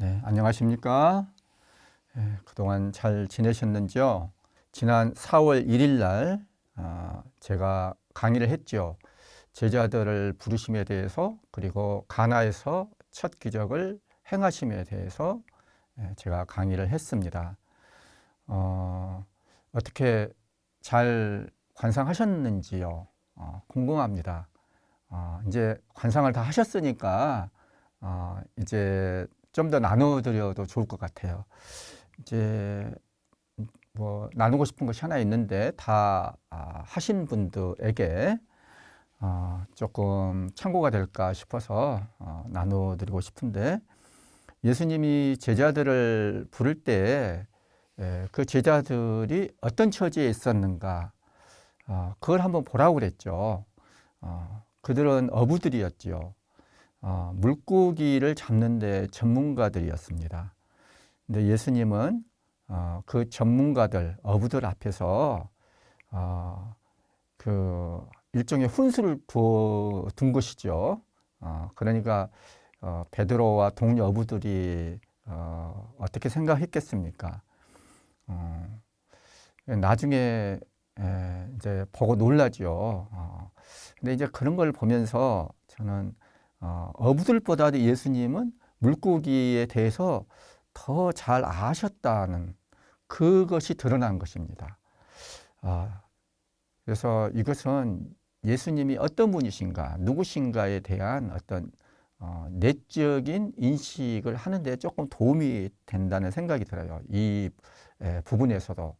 네, 안녕하십니까? 그동안 잘 지내셨는지요? 지난 4월 1일 날 제가 강의를 했죠. 제자들을 부르심에 대해서 그리고 가나에서 첫 기적을 행하심에 대해서 제가 강의를 했습니다. 어떻게 잘 관상하셨는지요? 궁금합니다. 이제 관상을 다 하셨으니까 이제 좀 더 나눠드려도 좋을 것 같아요. 이제 뭐 나누고 싶은 것이 하나 있는데 다 하신 분들에게 조금 참고가 될까 싶어서 나눠드리고 싶은데, 예수님이 제자들을 부를 때 그 제자들이 어떤 처지에 있었는가, 그걸 한번 보라고 그랬죠. 그들은 어부들이었죠. 물고기를 잡는 데 전문가들이었습니다. 근데 예수님은 그 전문가들, 어부들 앞에서 그 일종의 훈수를 둔 것이죠. 그러니까 베드로와 동료 어부들이 어떻게 생각했겠습니까? 나중에 이제 보고 놀라죠. 근데 이제 그런 걸 보면서 저는 어부들보다도 예수님은 물고기에 대해서 더 잘 아셨다는 그것이 드러난 것입니다. 그래서 이것은 예수님이 어떤 분이신가, 누구신가에 대한 어떤 내적인 인식을 하는데 조금 도움이 된다는 생각이 들어요. 이 부분에서도.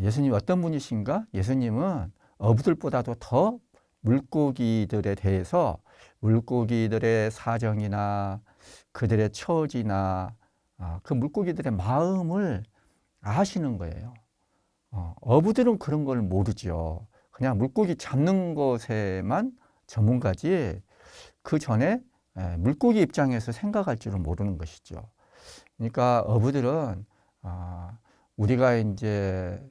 예수님이 어떤 분이신가? 예수님은 어부들보다도 더 물고기들에 대해서, 물고기들의 사정이나 그들의 처지나 그 물고기들의 마음을 아시는 거예요. 어부들은 그런 걸 모르죠. 그냥 물고기 잡는 것에만 전문가지, 그 전에 물고기 입장에서 생각할 줄은 모르는 것이죠. 그러니까 어부들은 우리가 이제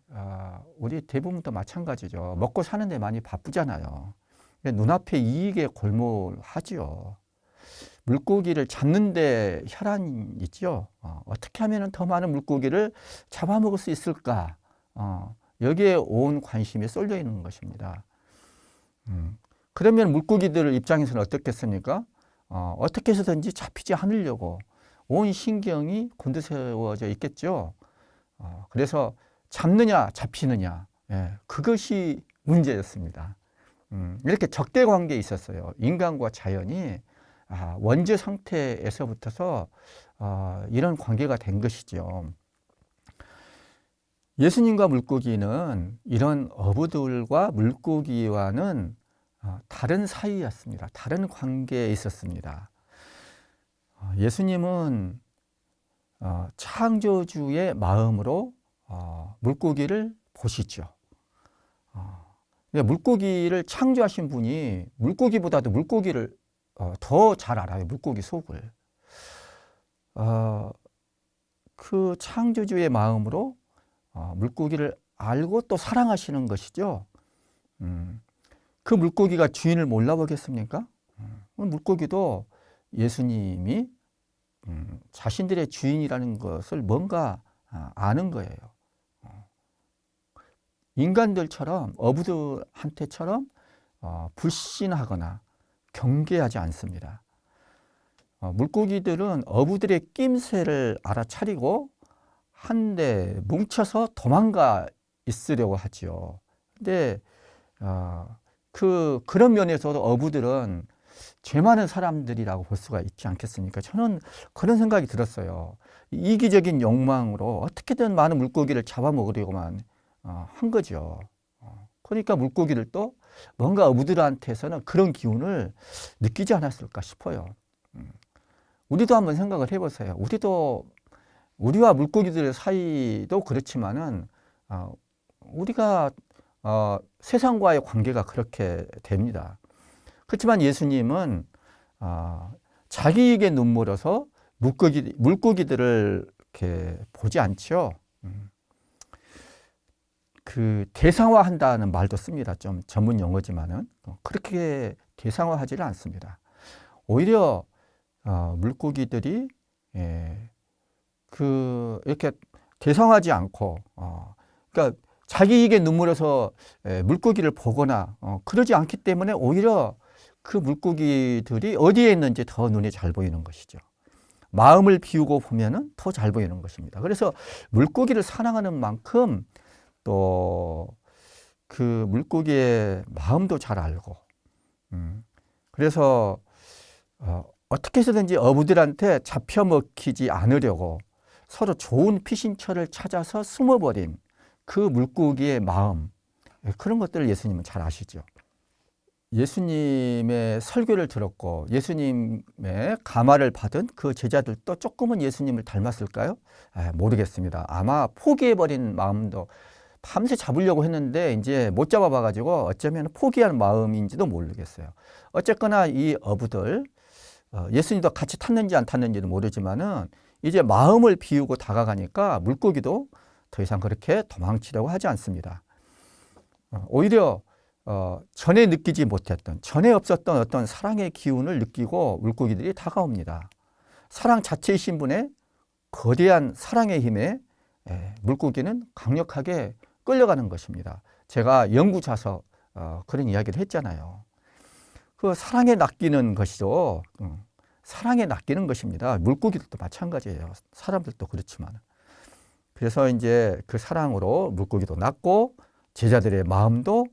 우리 대부분도 마찬가지죠. 먹고 사는데 많이 바쁘잖아요. 눈앞에 이익에 골몰하죠. 물고기를 잡는데 혈안이 있죠. 어떻게 하면 더 많은 물고기를 잡아먹을 수 있을까? 여기에 온 관심이 쏠려 있는 것입니다. 그러면 물고기들 입장에서는 어떻겠습니까? 어떻게 해서든지 잡히지 않으려고 온 신경이 곤두세워져 있겠죠. 그래서 잡느냐 잡히느냐, 그것이 문제였습니다. 이렇게 적대 관계에 있었어요. 인간과 자연이 원죄 상태에서부터서 이런 관계가 된 것이죠. 예수님과 물고기는 이런 어부들과 물고기와는 다른 사이였습니다. 다른 관계에 있었습니다. 예수님은 창조주의 마음으로 물고기를 보시죠. 물고기를 창조하신 분이 물고기보다도 물고기를 더 잘 알아요. 물고기 속을. 그 창조주의 마음으로 물고기를 알고 또 사랑하시는 것이죠. 그 물고기가 주인을 몰라보겠습니까? 물고기도 예수님이 자신들의 주인이라는 것을 뭔가 아는 거예요. 인간들처럼, 어부들한테처럼 불신하거나 경계하지 않습니다. 물고기들은 어부들의 낌새를 알아차리고 한데 뭉쳐서 도망가 있으려고 하죠. 근데 그런 면에서도 어부들은 죄 많은 사람들이라고 볼 수가 있지 않겠습니까? 저는 그런 생각이 들었어요. 이기적인 욕망으로 어떻게든 많은 물고기를 잡아먹으려고만 한 거죠. 그러니까 물고기들도 뭔가 어부들한테서는 그런 기운을 느끼지 않았을까 싶어요. 우리도 한번 생각을 해보세요. 우리와 물고기들의 사이도 그렇지만은 우리가 세상과의 관계가 그렇게 됩니다. 그렇지만 예수님은 자기에게 눈물어서 물고기들을 이렇게 보지 않죠. 그 대상화한다는 말도 씁니다. 좀 전문 용어지만은 그렇게 대상화하지를 않습니다. 오히려 물고기들이 이렇게 대성하지 않고, 그러니까 자기에게 눈물에서 물고기를 보거나 그러지 않기 때문에 오히려 그 물고기들이 어디에 있는지 더 눈에 잘 보이는 것이죠. 마음을 비우고 보면은 더 잘 보이는 것입니다. 그래서 물고기를 사랑하는 만큼 또 그 물고기의 마음도 잘 알고, 그래서 어떻게 해서든지 어부들한테 잡혀 먹히지 않으려고 서로 좋은 피신처를 찾아서 숨어버린 그 물고기의 마음, 그런 것들을 예수님은 잘 아시죠. 예수님의 설교를 들었고 예수님의 감화를 받은 그 제자들도 조금은 예수님을 닮았을까요? 모르겠습니다. 아마 포기해버린 마음도 밤새 잡으려고 했는데 이제 못 잡아봐가지고 어쩌면 포기한 마음인지도 모르겠어요. 어쨌거나 이 어부들, 예수님도 같이 탔는지 안 탔는지는 모르지만은 이제 마음을 비우고 다가가니까 물고기도 더 이상 그렇게 도망치려고 하지 않습니다. 오히려 전에 느끼지 못했던, 전에 없었던 어떤 사랑의 기운을 느끼고 물고기들이 다가옵니다. 사랑 자체이신 분의 거대한 사랑의 힘에 물고기는 강력하게 끌려가는 것입니다. 제가 연구자서 그런 이야기를 했잖아요. 그 사랑에 낚이는 것이죠. 사랑에 낚이는 것입니다. 물고기들도 마찬가지예요. 사람들도 그렇지만. 그래서 이제 그 사랑으로 물고기도 낚고 제자들의 마음도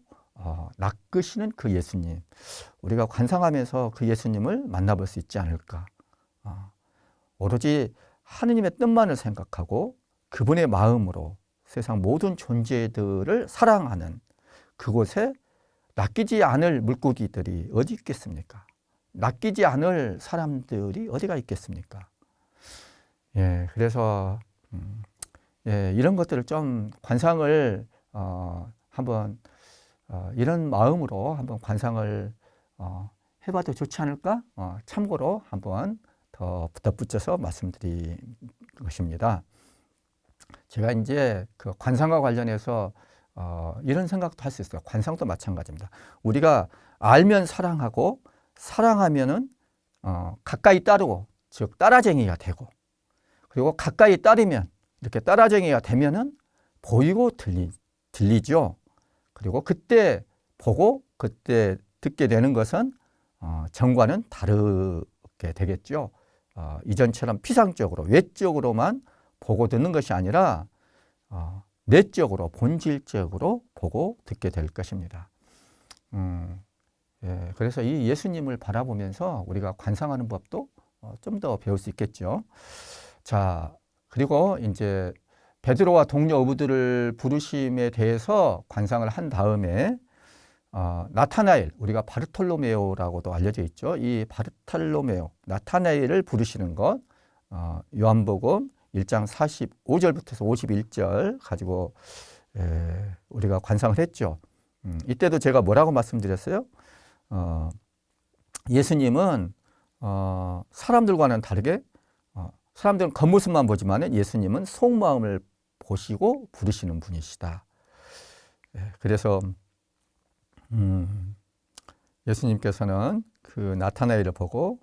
낚으시는 그 예수님. 우리가 관상하면서 그 예수님을 만나볼 수 있지 않을까. 오로지 하느님의 뜻만을 생각하고 그분의 마음으로 세상 모든 존재들을 사랑하는 그곳에 낚이지 않을 물고기들이 어디 있겠습니까? 낚이지 않을 사람들이 어디가 있겠습니까? 그래서 이런 것들을 좀 관상을 한번 이런 마음으로 한번 관상을 해봐도 좋지 않을까? 참고로 한번 더 덧붙여서 말씀드린 것입니다. 제가 이제 그 관상과 관련해서 이런 생각도 할 수 있어요. 관상도 마찬가지입니다. 우리가 알면 사랑하고 사랑하면은 가까이 따르고, 즉 따라쟁이가 되고, 그리고 가까이 따르면 이렇게 따라쟁이가 되면은 보이고 들리죠. 그리고 그때 보고 그때 듣게 되는 것은 전과는 다르게 되겠죠. 이전처럼 피상적으로 외적으로만 보고 듣는 것이 아니라 내적으로 본질적으로 보고 듣게 될 것입니다. 그래서 이 예수님을 바라보면서 우리가 관상하는 법도 좀 더 배울 수 있겠죠. 자, 그리고 이제 베드로와 동료 어부들을 부르심에 대해서 관상을 한 다음에 나타나엘, 우리가 바르톨로메오라고도 알려져 있죠. 이 바르톨로메오, 나타나엘을 부르시는 것, 요한복음 1장 45절부터 51절 가지고 우리가 관상을 했죠. 이때도 제가 뭐라고 말씀드렸어요? 예수님은 사람들과는 다르게 사람들은 겉모습만 보지만 예수님은 속마음을 보시고 부르시는 분이시다. 그래서 예수님께서는 그 나타나엘을 보고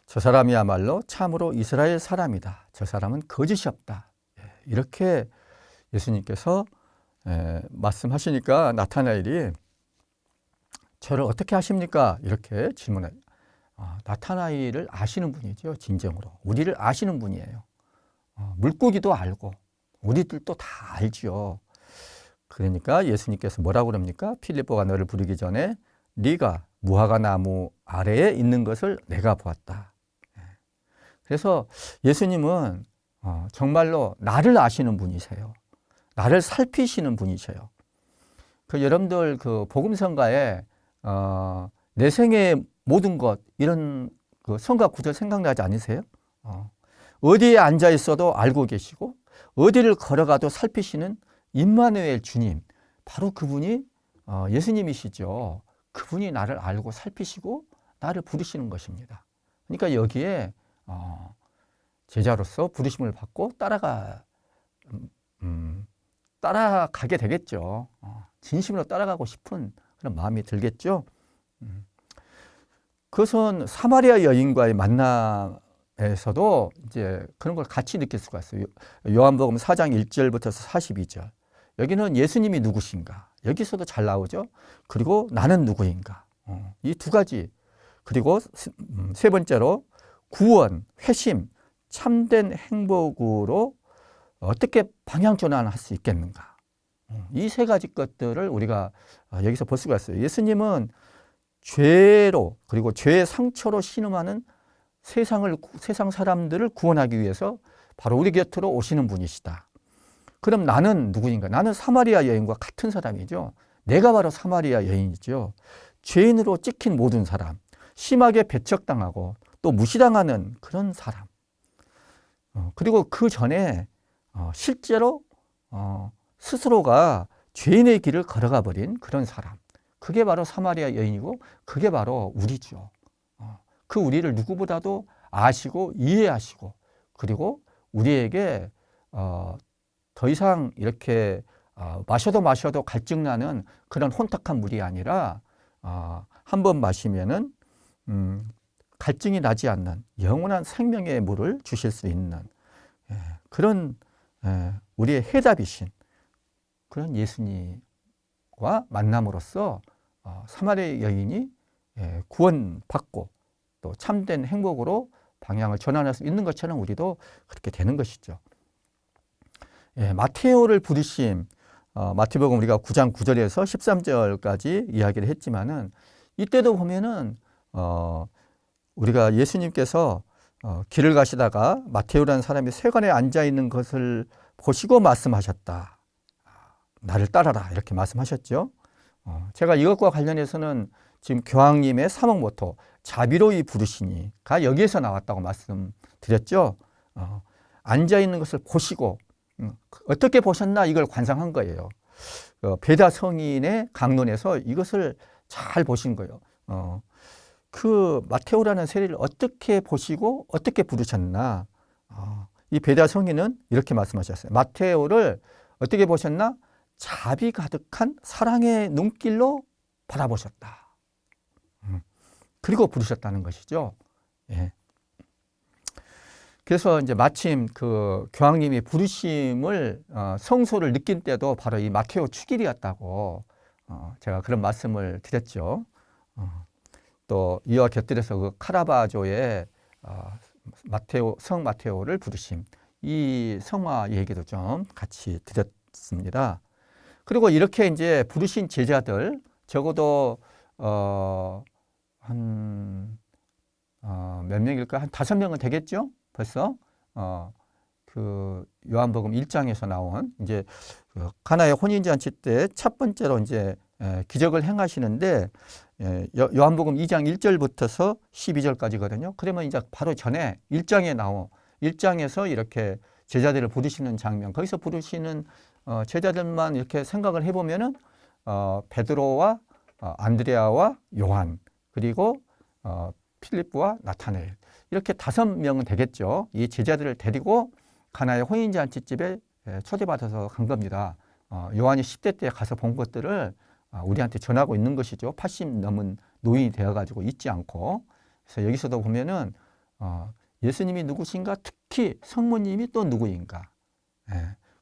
저 사람이야말로 참으로 이스라엘 사람이다. 저 사람은 거짓이 없다. 이렇게 예수님께서 말씀하시니까 나타나엘이 저를 어떻게 아십니까? 이렇게 질문해요. 나타나엘을 아시는 분이죠. 진정으로. 우리를 아시는 분이에요. 물고기도 알고 우리들도 다 알지요. 그러니까 예수님께서 뭐라고 그럽니까? 필립보가 너를 부르기 전에 네가 무화과 나무 아래에 있는 것을 내가 보았다. 그래서 예수님은 정말로 나를 아시는 분이세요. 나를 살피시는 분이세요. 여러분들 그 복음성가에 내 생의 모든 것 이런 그 성가 구절 생각나지 않으세요? 어디에 앉아 있어도 알고 계시고 어디를 걸어가도 살피시는 임마누엘 주님, 바로 그분이 예수님이시죠. 그분이 나를 알고 살피시고 나를 부르시는 것입니다. 그러니까 여기에 제자로서 부르심을 받고 따라가게 되겠죠. 진심으로 따라가고 싶은 그런 마음이 들겠죠. 그것은 사마리아 여인과의 만남이 에서도 이제 그런 걸 같이 느낄 수가 있어요. 요한복음 4장 1절부터 42절. 여기는 예수님이 누구신가? 여기서도 잘 나오죠. 그리고 나는 누구인가? 이 두 가지. 그리고 세 번째로 구원, 회심, 참된 행복으로 어떻게 방향 전환할 수 있겠는가? 이 세 가지 것들을 우리가 여기서 볼 수가 있어요. 예수님은 죄로 그리고 죄의 상처로 신음하는 세상 사람들을 구원하기 위해서 바로 우리 곁으로 오시는 분이시다. 그럼 나는 누구인가? 나는 사마리아 여인과 같은 사람이죠. 내가 바로 사마리아 여인이죠. 죄인으로 찍힌 모든 사람, 심하게 배척당하고 또 무시당하는 그런 사람. 그리고 그 전에 실제로 스스로가 죄인의 길을 걸어가 버린 그런 사람. 그게 바로 사마리아 여인이고 그게 바로 우리죠. 그 우리를 누구보다도 아시고 이해하시고 그리고 우리에게 더 이상 이렇게 마셔도 갈증나는 그런 혼탁한 물이 아니라 한 번 마시면은 갈증이 나지 않는 영원한 생명의 물을 주실 수 있는 그런 우리의 해답이신 그런 예수님과 만남으로써 사마리아 여인이 구원받고 또 참된 행복으로 방향을 전환할 수 있는 것처럼 우리도 그렇게 되는 것이죠. 마테오를 부르심, 마태복음 우리가 9장 9절에서 13절까지 이야기를 했지만은 이때도 보면은 우리가 예수님께서 길을 가시다가 마테오라는 사람이 세관에 앉아 있는 것을 보시고 말씀하셨다. 나를 따라라 이렇게 말씀하셨죠. 제가 이것과 관련해서는 지금 교황님의 사목 모토 자비로이 부르시니가 여기에서 나왔다고 말씀드렸죠. 앉아 있는 것을 보시고 어떻게 보셨나 이걸 관상한 거예요. 베다 성인의 강론에서 이것을 잘 보신 거예요. 그 마테오라는 세리를 어떻게 보시고 어떻게 부르셨나. 이 베다 성인은 이렇게 말씀하셨어요. 마테오를 어떻게 보셨나? 자비 가득한 사랑의 눈길로 바라보셨다. 그리고 부르셨다는 것이죠. 예. 그래서 이제 마침 그 교황님이 부르심을 성소를 느낀 때도 바로 이 마테오 축일이었다고 제가 그런 말씀을 드렸죠. 또 이와 곁들여서 그 카라바조의 성 마테오를 부르심 이 성화 얘기도 좀 같이 드렸습니다. 그리고 이렇게 이제 부르신 제자들 적어도 한 몇 명일까? 한 5명은 되겠죠? 벌써 그 요한복음 1장에서 나온 이제 그 가나의 혼인잔치 때 첫 번째로 이제 기적을 행하시는데 요한복음 2장 1절부터서 12절까지거든요. 그러면 이제 바로 전에 1장에 나온 1장에서 이렇게 제자들을 부르시는 장면, 거기서 부르시는 제자들만 이렇게 생각을 해보면은 베드로와 안드레아와 요한 그리고 필립과 나타넬 이렇게 5명은 되겠죠. 이 제자들을 데리고 가나의 혼인잔치집에 초대받아서 간 겁니다. 요한이 10대 때 가서 본 것들을 우리한테 전하고 있는 것이죠. 80 넘은 노인이 되어가지고 잊지 않고. 그래서 여기서도 보면은 예수님이 누구신가? 특히 성모님이 또 누구인가?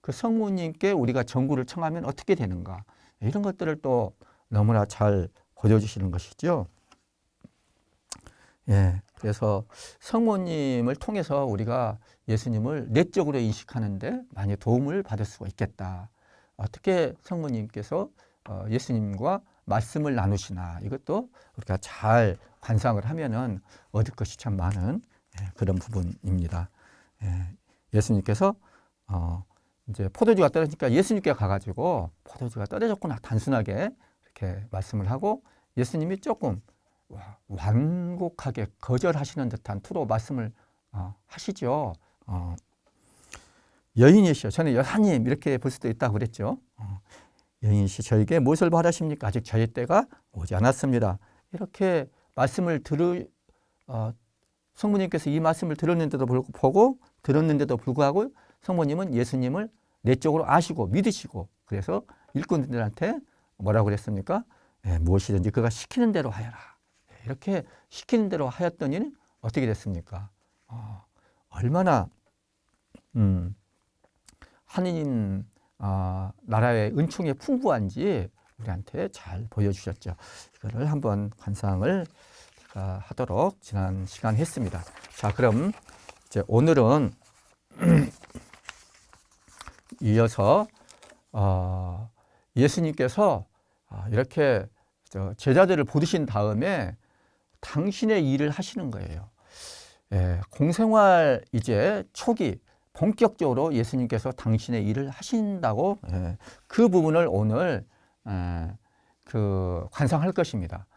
그 성모님께 우리가 전구를 청하면 어떻게 되는가? 이런 것들을 또 너무나 잘 보여주시는 것이죠. 그래서 성모님을 통해서 우리가 예수님을 내적으로 인식하는데 많이 도움을 받을 수가 있겠다. 어떻게 성모님께서 예수님과 말씀을 나누시나 이것도 우리가 잘 관상을 하면은 얻을 것이 참 많은 그런 부분입니다. 예수님께서 이제 포도주가 떨어지니까 예수님께 가가지고 포도주가 떨어졌구나 단순하게 이렇게 말씀을 하고 예수님이 조금 완곡하게 거절하시는 듯한 투로 말씀을 하시죠. 여인이시여, 저는 여사님 이렇게 볼 수도 있다고 그랬죠. 여인이시 저에게 무엇을 바라십니까? 아직 저의 때가 오지 않았습니다. 이렇게 말씀을 성모님께서 이 말씀을 들었는데도 불구하고 성모님은 예수님을 내적으로 아시고 믿으시고 그래서 일꾼들한테 뭐라고 그랬습니까? 무엇이든지 그가 시키는 대로 하여라. 이렇게 시키는 대로 하였더니 어떻게 됐습니까? 얼마나 하느님 나라의 은총이 풍부한지 우리한테 잘 보여주셨죠. 이거를 한번 관상을 하도록 지난 시간 했습니다. 자, 그럼 이제 오늘은 이어서 예수님께서 이렇게 제자들을 부르신 다음에 당신의 일을 하시는 거예요. 공생활 이제 초기 본격적으로 예수님께서 당신의 일을 하신다고 그 부분을 오늘 관상할 것입니다.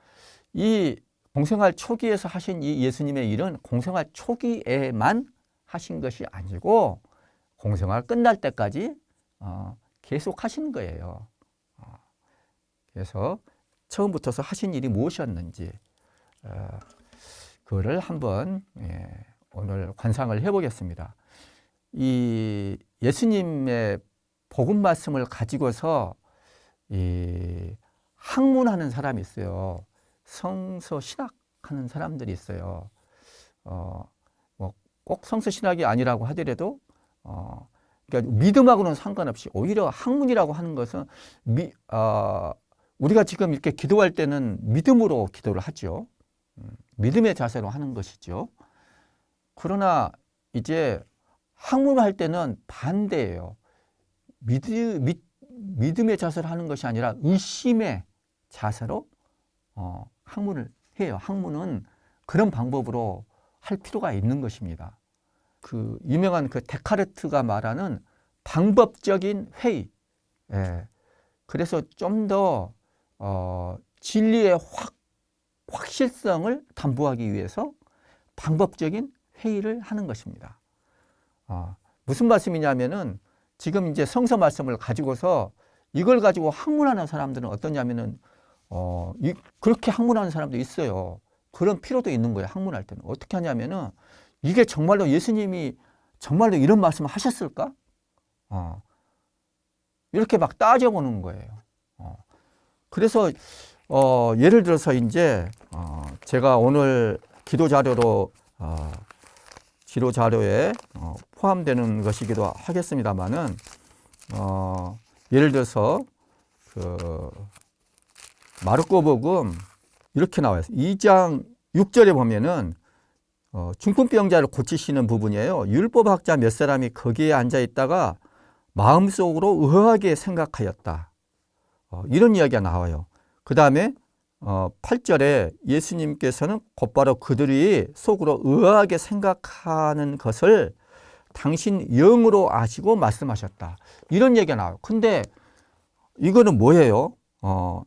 이 공생활 초기에서 하신 이 예수님의 일은 공생활 초기에만 하신 것이 아니고 공생활 끝날 때까지 계속 하신 거예요. 그래서 처음부터서 하신 일이 무엇이었는지 그거를 한번 오늘 관상을 해보겠습니다. 이 예수님의 복음 말씀을 가지고서 이 학문하는 사람이 있어요. 성서 신학하는 사람들이 있어요. 뭐 꼭 성서 신학이 아니라고 하더라도 그러니까 믿음하고는 상관없이 오히려 학문이라고 하는 것은 우리가 지금 이렇게 기도할 때는 믿음으로 기도를 하죠. 믿음의 자세로 하는 것이죠. 그러나 이제 학문할 때는 반대예요. 믿음의 자세로 하는 것이 아니라 의심의 자세로 학문을 해요. 학문은 그런 방법으로 할 필요가 있는 것입니다. 그 유명한 그 데카르트가 말하는 방법적인 회의. 그래서 좀 더 진리의 확실성을 담보하기 위해서 방법적인 회의를 하는 것입니다. 무슨 말씀이냐면은 지금 이제 성서 말씀을 가지고서 이걸 가지고 학문하는 사람들은 어떠냐면은 그렇게 학문하는 사람도 있어요. 그런 필요도 있는 거예요. 학문할 때는 어떻게 하냐면은 이게 정말로 예수님이 정말로 이런 말씀을 하셨을까? 이렇게 막 따져보는 거예요. 그래서 예를 들어서 이제 제가 오늘 기도 자료로 기도 자료에 포함되는 것이기도 하겠습니다만은 예를 들어서 그 마르코복음 이렇게 나와요. 2장 6절에 보면은 중풍병자를 고치시는 부분이에요. 율법학자 몇 사람이 거기에 앉아 있다가 마음속으로 의아하게 생각하였다. 이런 이야기가 나와요. 그 다음에 8절에 예수님께서는 곧바로 그들이 속으로 의아하게 생각하는 것을 당신 영으로 아시고 말씀하셨다. 이런 얘기가 나와요. 근데 이거는 뭐예요?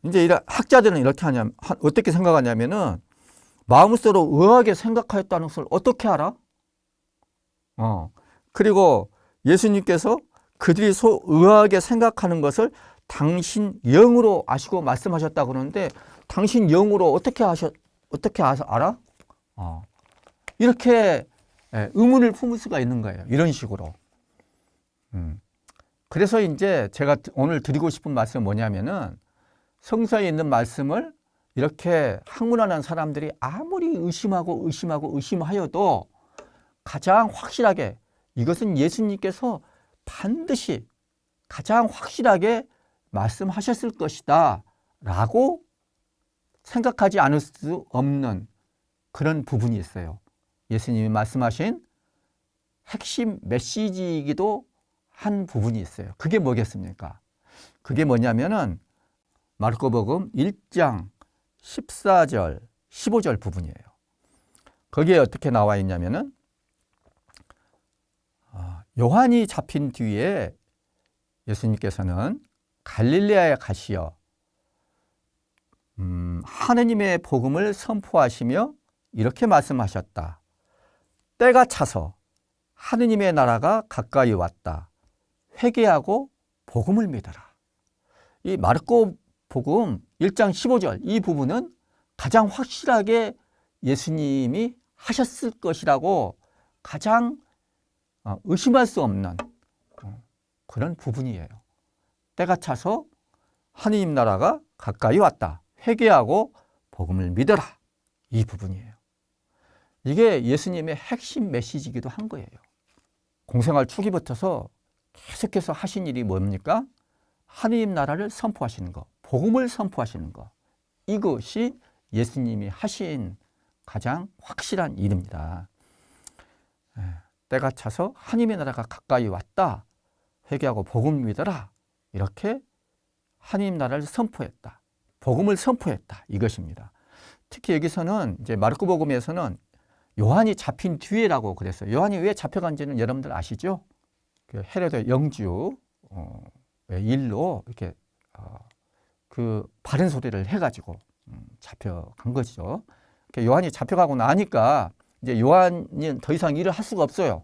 이제 이런 학자들은 이렇게 어떻게 생각하냐면은 마음속으로 의아하게 생각하였다는 것을 어떻게 알아? 그리고 예수님께서 그들이 의아하게 생각하는 것을 당신 영으로 아시고 말씀하셨다고 그러는데 당신 영으로 어떻게 알아? 이렇게 의문을 품을 수가 있는 거예요. 이런 식으로. 그래서 이제 제가 오늘 드리고 싶은 말씀은 뭐냐면은 성서에 있는 말씀을 이렇게 학문하는 사람들이 아무리 의심하여도 가장 확실하게 이것은 예수님께서 반드시 가장 확실하게 말씀하셨을 것이다 라고 생각하지 않을 수 없는 그런 부분이 있어요. 예수님이 말씀하신 핵심 메시지이기도 한 부분이 있어요. 그게 뭐겠습니까? 그게 뭐냐면은 마르코복음 1장 14절, 15절 부분이에요. 거기에 어떻게 나와 있냐면은 요한이 잡힌 뒤에 예수님께서는 갈릴레아에 가시어 하느님의 복음을 선포하시며 이렇게 말씀하셨다. 때가 차서 하느님의 나라가 가까이 왔다. 회개하고 복음을 믿어라. 이 마르코 복음 1장 15절 이 부분은 가장 확실하게 예수님이 하셨을 것이라고 가장 의심할 수 없는 그런 부분이에요. 때가 차서 하느님 나라가 가까이 왔다. 회개하고 복음을 믿어라. 이 부분이에요. 이게 예수님의 핵심 메시지이기도 한 거예요. 공생활 초기부터서 계속해서 하신 일이 뭡니까? 하느님 나라를 선포하시는 거, 복음을 선포하시는 거. 이것이 예수님이 하신 가장 확실한 일입니다. 때가 차서 하느님의 나라가 가까이 왔다. 회개하고 복음 믿어라. 이렇게 하느님 나라를 선포했다. 복음을 선포했다. 이것입니다. 특히 여기서는 이제 마르코복음에서는 요한이 잡힌 뒤에라고 그랬어요. 요한이 왜 잡혀간지는 여러분들 아시죠? 그 헤로데 영주 일로 이렇게 그 바른 소리를 해가지고 잡혀간 거죠. 요한이 잡혀가고 나니까 이제 요한은 더 이상 일을 할 수가 없어요.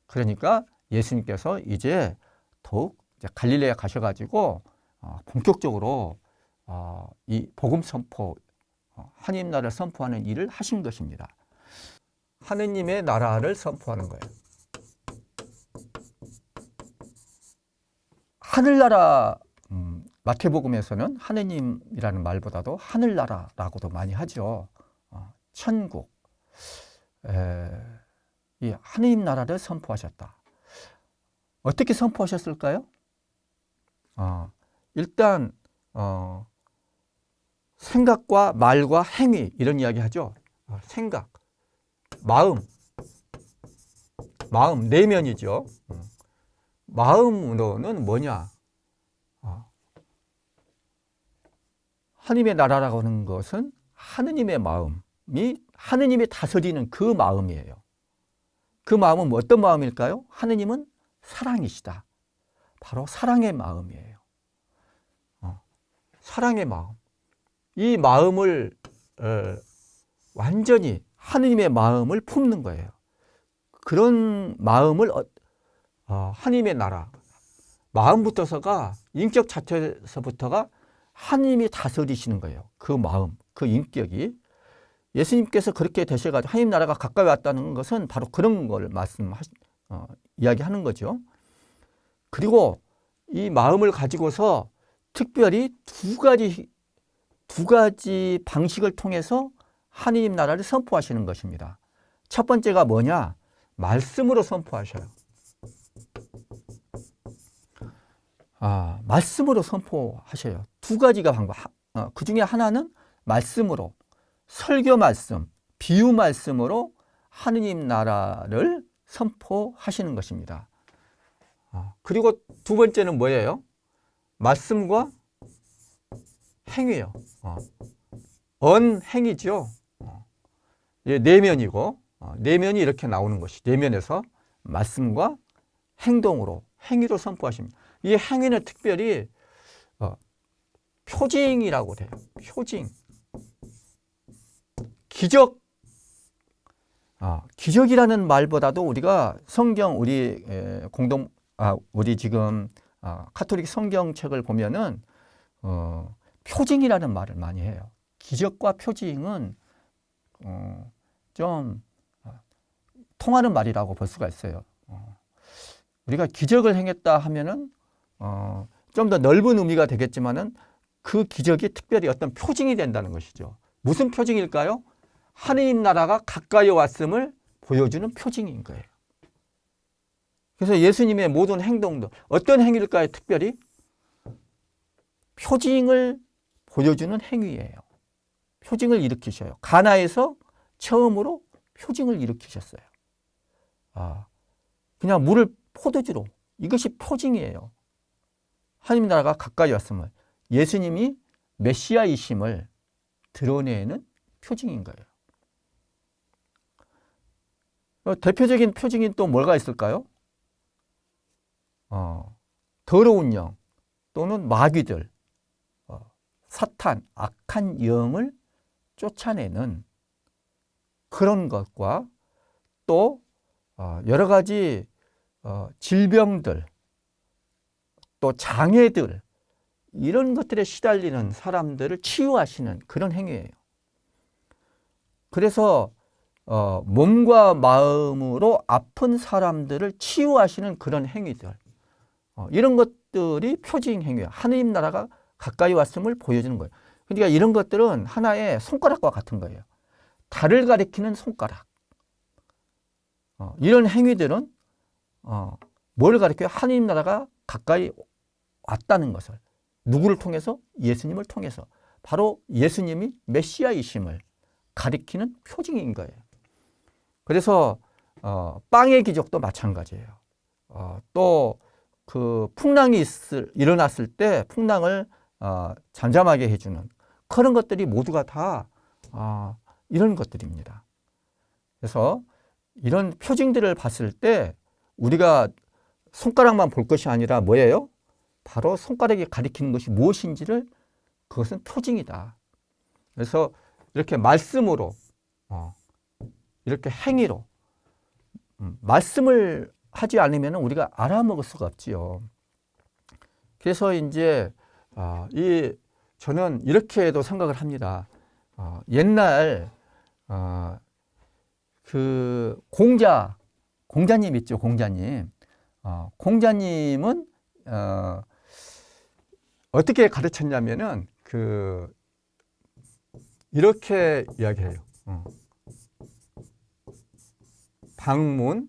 그러니까 예수님께서 이제 더욱 이제 갈릴레에 가셔가지고 본격적으로 이 복음 선포, 하느님 나라를 선포하는 일을 하신 것입니다. 하느님의 나라를 선포하는 거예요. 하늘나라, 마태복음에서는 하느님이라는 말보다도 하늘나라라고도 많이 하죠. 천국, 이 하느님 나라를 선포하셨다. 어떻게 선포하셨을까요? 일단 생각과 말과 행위 이런 이야기 하죠. 생각, 마음 내면이죠. 마음으로는 뭐냐? 하느님의 나라라고 하는 것은 하느님의 마음이 하느님이 다스리는 그 마음이에요. 그 마음은 어떤 마음일까요? 하느님은 사랑이시다. 바로 사랑의 마음이에요. 사랑의 마음. 이 마음을 완전히 하느님의 마음을 품는 거예요. 그런 마음을 하느님의 나라, 마음부터서가 인격 자체에서부터가 하느님이 다스리시는 거예요. 그 마음, 그 인격이. 예수님께서 그렇게 되셔가지고 하느님 나라가 가까이 왔다는 것은 바로 그런 걸 이야기하는 거죠. 그리고 이 마음을 가지고서 특별히 두 가지 방식을 통해서 하느님 나라를 선포하시는 것입니다. 첫 번째가 뭐냐? 말씀으로 선포하셔요. 말씀으로 선포하셔요. 두 가지가 방법. 그 중에 하나는 말씀으로, 설교 말씀, 비유 말씀으로 하느님 나라를 선포하시는 것입니다. 그리고 두 번째는 뭐예요? 말씀과 행위예요. 언행이죠. 내면이고, 내면이 이렇게 나오는 것이 내면에서 말씀과 행동으로, 행위로 선포하십니다. 이 행위는 특별히 표징이라고 돼요. 표징. 기적. 기적이라는 말보다도 우리가 성경 우리 우리 지금 카톨릭 성경책을 보면은 표징이라는 말을 많이 해요. 기적과 표징은 좀 통하는 말이라고 볼 수가 있어요. 우리가 기적을 행했다 하면은 좀 더 넓은 의미가 되겠지만은 그 기적이 특별히 어떤 표징이 된다는 것이죠. 무슨 표징일까요? 하느님 나라가 가까이 왔음을 보여주는 표징인 거예요. 그래서 예수님의 모든 행동도 어떤 행위일까요? 특별히 표징을 보여주는 행위예요. 표징을 일으키셔요. 가나에서 처음으로 표징을 일으키셨어요. 그냥 물을 포도주로. 이것이 표징이에요. 하느님 나라가 가까이 왔음을, 예수님이 메시아이심을 드러내는 표징인 거예요. 대표적인 표징이 또 뭐가 있을까요? 더러운 영 또는 마귀들, 사탄, 악한 영을 쫓아내는 그런 것과 또 여러 가지 질병들, 또 장애들, 이런 것들에 시달리는 사람들을 치유하시는 그런 행위예요. 그래서 몸과 마음으로 아픈 사람들을 치유하시는 그런 행위들, 이런 것들이 표징 행위예요. 하느님 나라가 가까이 왔음을 보여주는 거예요. 그러니까 이런 것들은 하나의 손가락과 같은 거예요. 달을 가리키는 손가락, 이런 행위들은 뭘 가리켜요? 하나님 나라가 가까이 왔다는 것을. 누구를 통해서? 예수님을 통해서. 바로 예수님이 메시아이심을 가리키는 표징인 거예요. 그래서 빵의 기적도 마찬가지예요. 또 그 풍랑이 일어났을 때 풍랑을 잠잠하게 해주는 그런 것들이 모두가 다 이런 것들입니다. 그래서 이런 표징들을 봤을 때 우리가 손가락만 볼 것이 아니라 뭐예요? 바로 손가락이 가리키는 것이 무엇인지를, 그것은 표징이다. 그래서 이렇게 말씀으로, 이렇게 행위로, 말씀을 하지 않으면 우리가 알아먹을 수가 없지요. 그래서 이제 저는 이렇게도 생각을 합니다. 옛날 그 공자님 있죠, 공자님. 공자님은 어떻게 가르쳤냐면은 이렇게 이야기해요. 방문,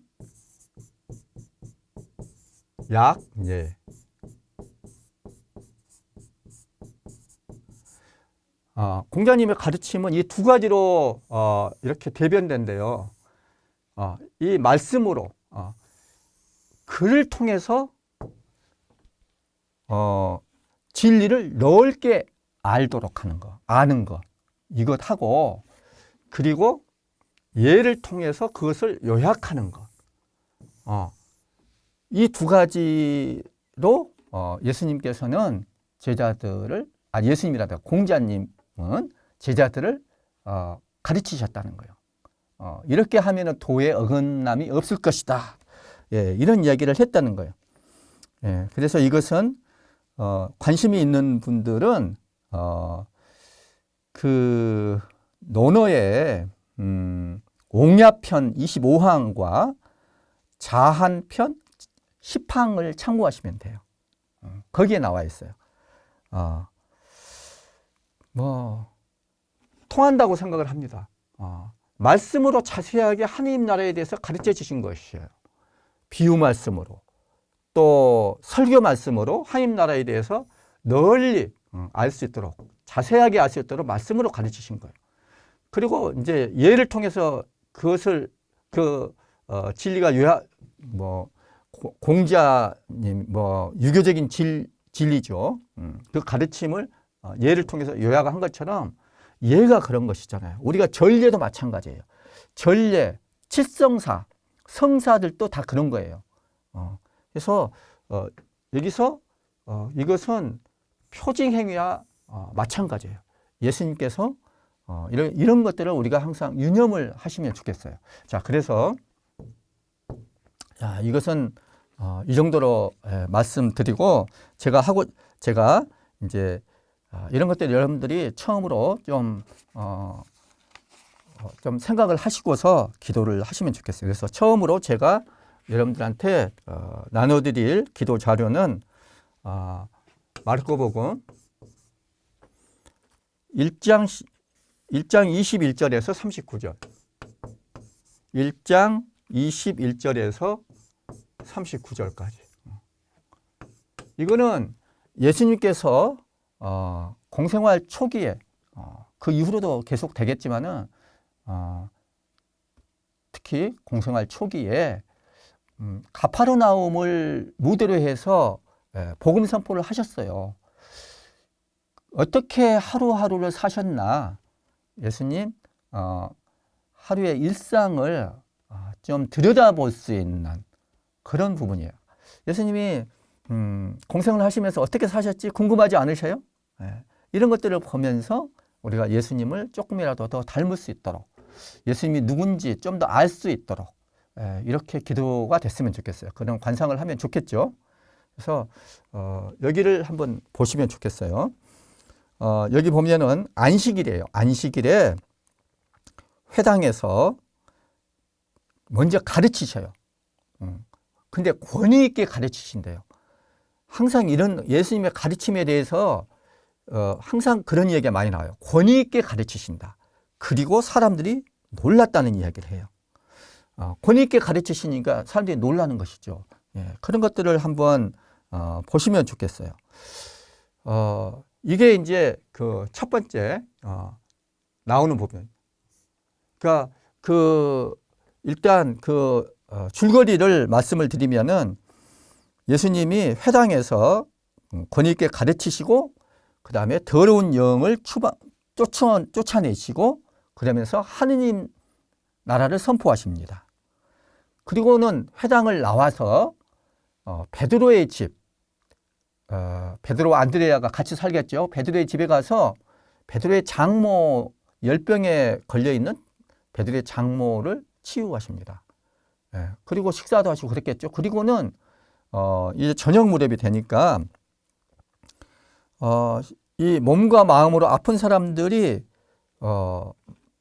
약, 예. 공자님의 가르침은 이 두 가지로 이렇게 대변된대요. 이 말씀으로, 글을 통해서 진리를 넓게 알도록 하는 거, 아는 거, 이것하고, 그리고 예를 통해서 그것을 요약하는 것. 이 두 가지로 예수님께서는 제자들을, 예수님이라다 공자님은 제자들을 가르치셨다는 거예요. 이렇게 하면 도에 어긋남이 없을 것이다. 예, 이런 이야기를 했다는 거예요. 예, 그래서 이것은 관심이 있는 분들은 그 논어의 옹야편 25항과 자한편 10항을 참고하시면 돼요. 거기에 나와 있어요. 통한다고 생각을 합니다. 말씀으로 자세하게 하나님 나라에 대해서 가르쳐 주신 것이에요. 비유 말씀으로, 또 설교 말씀으로 하나님 나라에 대해서 널리 알 수 있도록, 자세하게 알 수 있도록 말씀으로 가르치신 거예요. 그리고 이제 예를 통해서 그것을 진리가 요약, 공자님 유교적인 진리죠. 그 가르침을 예를 통해서 요약한 것처럼 예가 그런 것이잖아요. 우리가 전례도 마찬가지예요. 전례, 칠성사, 성사들도 다 그런 거예요. 그래서 여기서 이것은 표징 행위와 마찬가지예요. 예수님께서 이런 것들을 우리가 항상 유념을 하시면 좋겠어요. 자, 그래서 이것은 이 정도로 말씀드리고, 제가 이제 이런 것들 여러분들이 처음으로 좀 생각을 하시고서 기도를 하시면 좋겠어요. 그래서 처음으로 제가 여러분들한테 나눠드릴 기도 자료는 마르코복음 1장 21절에서 39절. 1장 21절에서 39절까지. 이거는 예수님께서 공생활 초기에, 그 이후로도 계속 되겠지만은 특히 공생활 초기에 가파르나움을 무대로 해서 복음 선포를 하셨어요. 어떻게 하루하루를 사셨나, 예수님 하루의 일상을 좀 들여다볼 수 있는 그런 부분이에요. 예수님이 공생을 하시면서 어떻게 사셨지 궁금하지 않으셔요? 이런 것들을 보면서 우리가 예수님을 조금이라도 더 닮을 수 있도록, 예수님이 누군지 좀 더 알 수 있도록 이렇게 기도가 됐으면 좋겠어요. 그런 관상을 하면 좋겠죠. 그래서 여기를 한번 보시면 좋겠어요. 여기 보면은 안식일이에요. 안식일에 회당에서 먼저 가르치셔요. 근데 권위 있게 가르치신대요. 항상 이런 예수님의 가르침에 대해서 항상 그런 이야기가 많이 나와요. 권위 있게 가르치신다. 그리고 사람들이 놀랐다는 이야기를 해요. 권위 있게 가르치시니까 사람들이 놀라는 것이죠. 예, 그런 것들을 한번 보시면 좋겠어요. 이게 이제 그 첫 번째 나오는 부분. 그러니까 일단 줄거리를 말씀을 드리면은 예수님이 회당에서 권위 있게 가르치시고 그 다음에 더러운 영을 쫓아내시고 그러면서 하느님 나라를 선포하십니다. 그리고는 회당을 나와서 베드로의 집, 베드로와 안드레아가 같이 살겠죠. 베드로의 집에 가서 베드로의 장모 열병에 걸려있는 베드로의 장모를 치유하십니다. 예, 그리고 식사도 하시고 그랬겠죠. 그리고는 이제 저녁 무렵이 되니까 이 몸과 마음으로 아픈 사람들이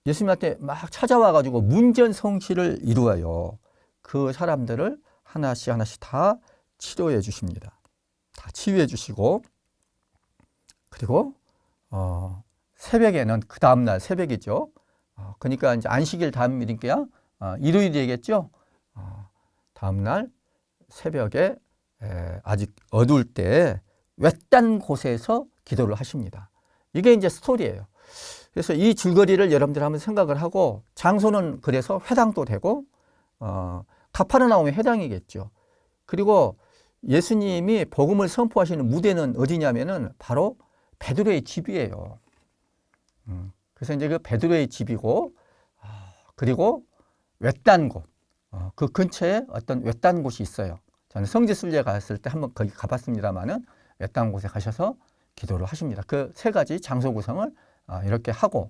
예수님한테 막 찾아와가지고 문전성시를 이루어요. 그 사람들을 하나씩 하나씩 다 치료해 주십니다. 다 치유해 주시고 그리고 새벽에는 그 다음날 새벽이죠. 그러니까 이제 안식일 다음이니까 일요일이 되겠죠. 다음날 새벽에 아직 어두울 때 외딴 곳에서 기도를 하십니다. 이게 이제 스토리예요. 그래서 이 줄거리를 여러분들 한번 생각을 하고 장소는 그래서 회당도 되고 가파르나움의 회당이겠죠. 그리고 예수님이 복음을 선포하시는 무대는 어디냐면은 바로 베드로의 집이에요. 그래서 이제 그 베드로의 집이고 그리고 외딴 곳, 그 근처에 어떤 외딴 곳이 있어요. 저는 성지순례 갔을 때 한번 거기 가봤습니다만은 외딴 곳에 가셔서 기도를 하십니다. 그 세 가지 장소 구성을 이렇게 하고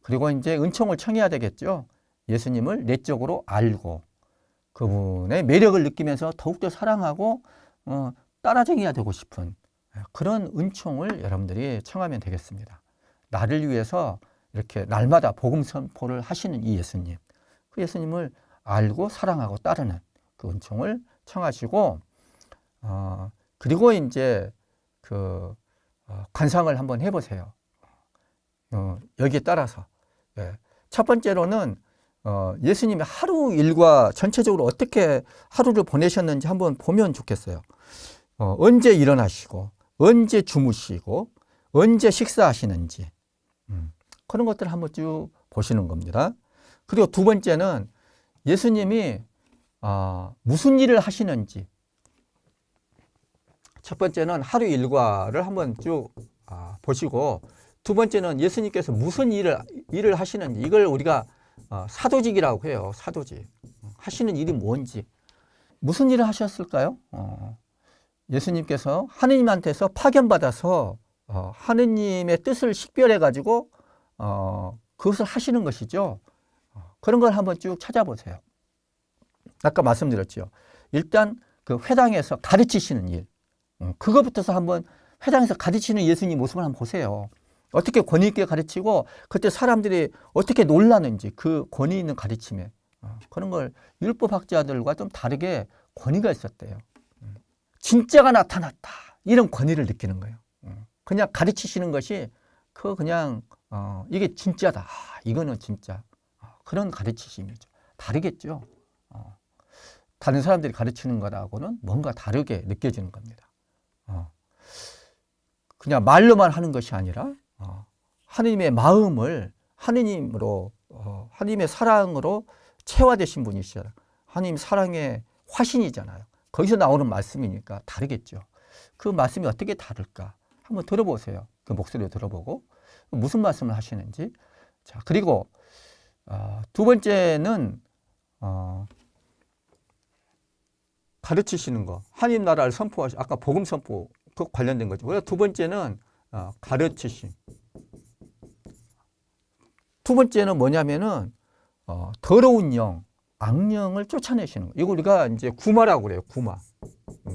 그리고 이제 은총을 청해야 되겠죠. 예수님을 내적으로 알고 그분의 매력을 느끼면서 더욱더 사랑하고 따라쟁이가 되고 싶은 그런 은총을 여러분들이 청하면 되겠습니다. 나를 위해서 이렇게 날마다 복음 선포를 하시는 이 예수님, 그 예수님을 알고 사랑하고 따르는 그 은총을 청하시고 그리고 이제 그 관상을 한번 해보세요. 여기에 따라서 첫 번째로는 예수님의 하루 일과 전체적으로 어떻게 하루를 보내셨는지 한번 보면 좋겠어요. 언제 일어나시고 언제 주무시고 언제 식사하시는지 그런 것들을 한번 쭉 보시는 겁니다. 그리고 두 번째는 예수님이 무슨 일을 하시는지 첫 번째는 하루 일과를 한번 쭉 보시고 두 번째는 예수님께서 무슨 일을 하시는지 이걸 우리가 사도직이라고 해요. 사도직. 하시는 일이 뭔지. 무슨 일을 하셨을까요? 예수님께서 하느님한테서 파견받아서 하느님의 뜻을 식별해 가지고 그것을 하시는 것이죠. 그런 걸 한번 쭉 찾아보세요. 아까 말씀드렸죠. 일단 그 회당에서 가르치시는 일. 그거부터서 한번 회당에서 가르치는 예수님 모습을 한번 보세요. 어떻게 권위 있게 가르치고 그때 사람들이 어떻게 놀라는지 그 권위 있는 가르침에 그런 걸 율법학자들과 좀 다르게 권위가 있었대요. 진짜가 나타났다. 이런 권위를 느끼는 거예요. 그냥 가르치시는 것이 그냥 이게 진짜다. 이거는 진짜. 그런 가르치심이죠. 다르겠죠. 다른 사람들이 가르치는 거라고는 뭔가 다르게 느껴지는 겁니다. 그냥 말로만 하는 것이 아니라 하느님의 마음을 하느님으로 하느님의 사랑으로 체화되신 분이시잖아요. 하느님 사랑의 화신이잖아요. 거기서 나오는 말씀이니까 다르겠죠. 그 말씀이 어떻게 다를까? 한번 들어보세요. 그 목소리를 들어보고 무슨 말씀을 하시는지. 자, 그리고 두 번째는 가르치시는 거. 하느님 나라를 선포하시. 아까 복음 선포 그 관련된 거죠. 그래서 두 번째는 가르치심. 두 번째는 뭐냐면은 더러운 영, 악령을 쫓아내시는 거. 이거 우리가 이제 구마라고 그래요.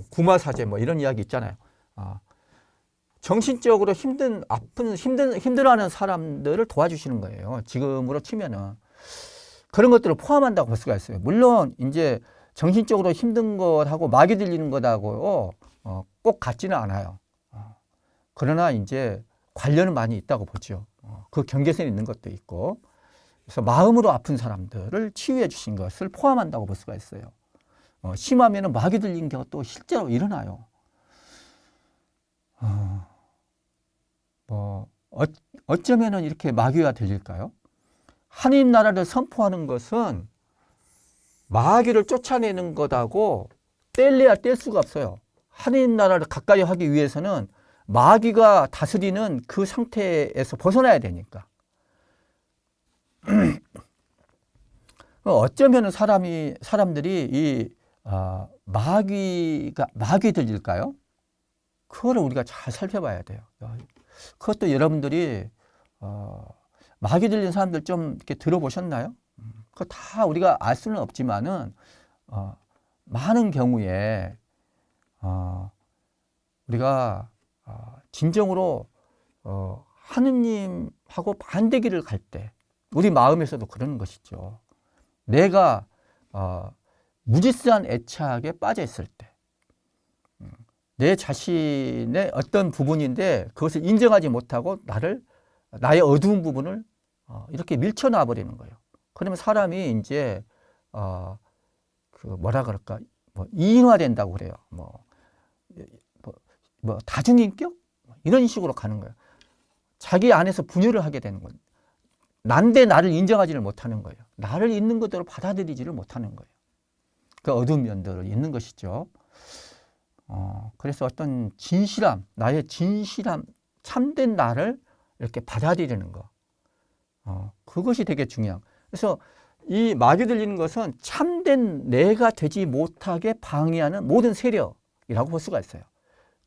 구마 사제 뭐 이런 이야기 있잖아요. 정신적으로 힘들어하는 사람들을 도와주시는 거예요. 지금으로 치면은 그런 것들을 포함한다고 볼 수가 있어요. 물론 이제 정신적으로 힘든 것하고 마귀 들리는 것하고 꼭 같지는 않아요. 그러나 이제 관련은 많이 있다고 보죠. 그 경계선이 있는 것도 있고. 그래서 마음으로 아픈 사람들을 치유해 주신 것을 포함한다고 볼 수가 있어요. 심하면 마귀 들린 경우가 또 실제로 일어나요. 어쩌면 이렇게 마귀가 들릴까요? 하나님 나라를 선포하는 것은 마귀를 쫓아내는 것하고 뗄래야 뗄 수가 없어요. 하나님 나라를 가까이 하기 위해서는 마귀가 다스리는 그 상태에서 벗어나야 되니까. 어쩌면 사람들이 이 마귀 들릴까요? 그거를 우리가 잘 살펴봐야 돼요. 그것도 여러분들이 마귀 들린 사람들 좀 이렇게 들어보셨나요? 그거 다 우리가 알 수는 없지만은 많은 경우에 우리가 진정으로 하느님하고 반대길을 갈 때 우리 마음에서도 그러는 것이죠. 내가 무지스한 애착에 빠져 있을 때 내 자신의 어떤 부분인데 그것을 인정하지 못하고 나의 어두운 부분을 이렇게 밀쳐놔 버리는 거예요. 그러면 사람이 이제 뭐라 그럴까, 이인화된다고 그래요. 다중인격 이런 식으로 가는 거예요. 자기 안에서 분열을 하게 되는 거예요. 난데 나를 인정하지를 못하는 거예요. 나를 있는 그대로 받아들이지를 못하는 거예요. 그 어두운 면들을 있는 것이죠. 그래서 어떤 진실함, 나의 진실함, 참된 나를 이렇게 받아들이는 거. 그것이 되게 중요한. 그래서 이 마귀 들리는 것은 참된 내가 되지 못하게 방해하는 모든 세력이라고 볼 수가 있어요.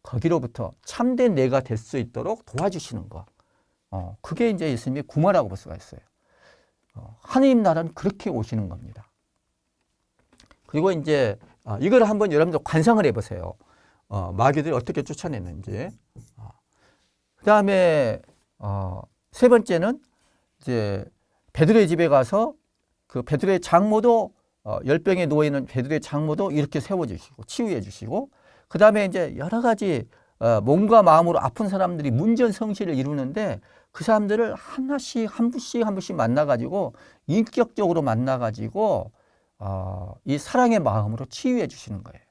거기로부터 참된 내가 될 수 있도록 도와주시는 거. 그게 이제 예수님의 구마라고 볼 수가 있어요. 하나님 나라는 그렇게 오시는 겁니다. 그리고 이제 이걸 한번 여러분들 관상을 해보세요. 마귀들이 어떻게 쫓아냈는지. 그 다음에 세 번째는 이제 베드로의 집에 가서 그 베드로의 장모도 열병에 누워 있는 베드로의 장모도 이렇게 세워주시고 치유해 주시고, 그 다음에 이제 여러 가지 몸과 마음으로 아픈 사람들이 문전성시를 이루는데 그 사람들을 한 분씩 만나가지고 인격적으로 만나가지고 이 사랑의 마음으로 치유해 주시는 거예요.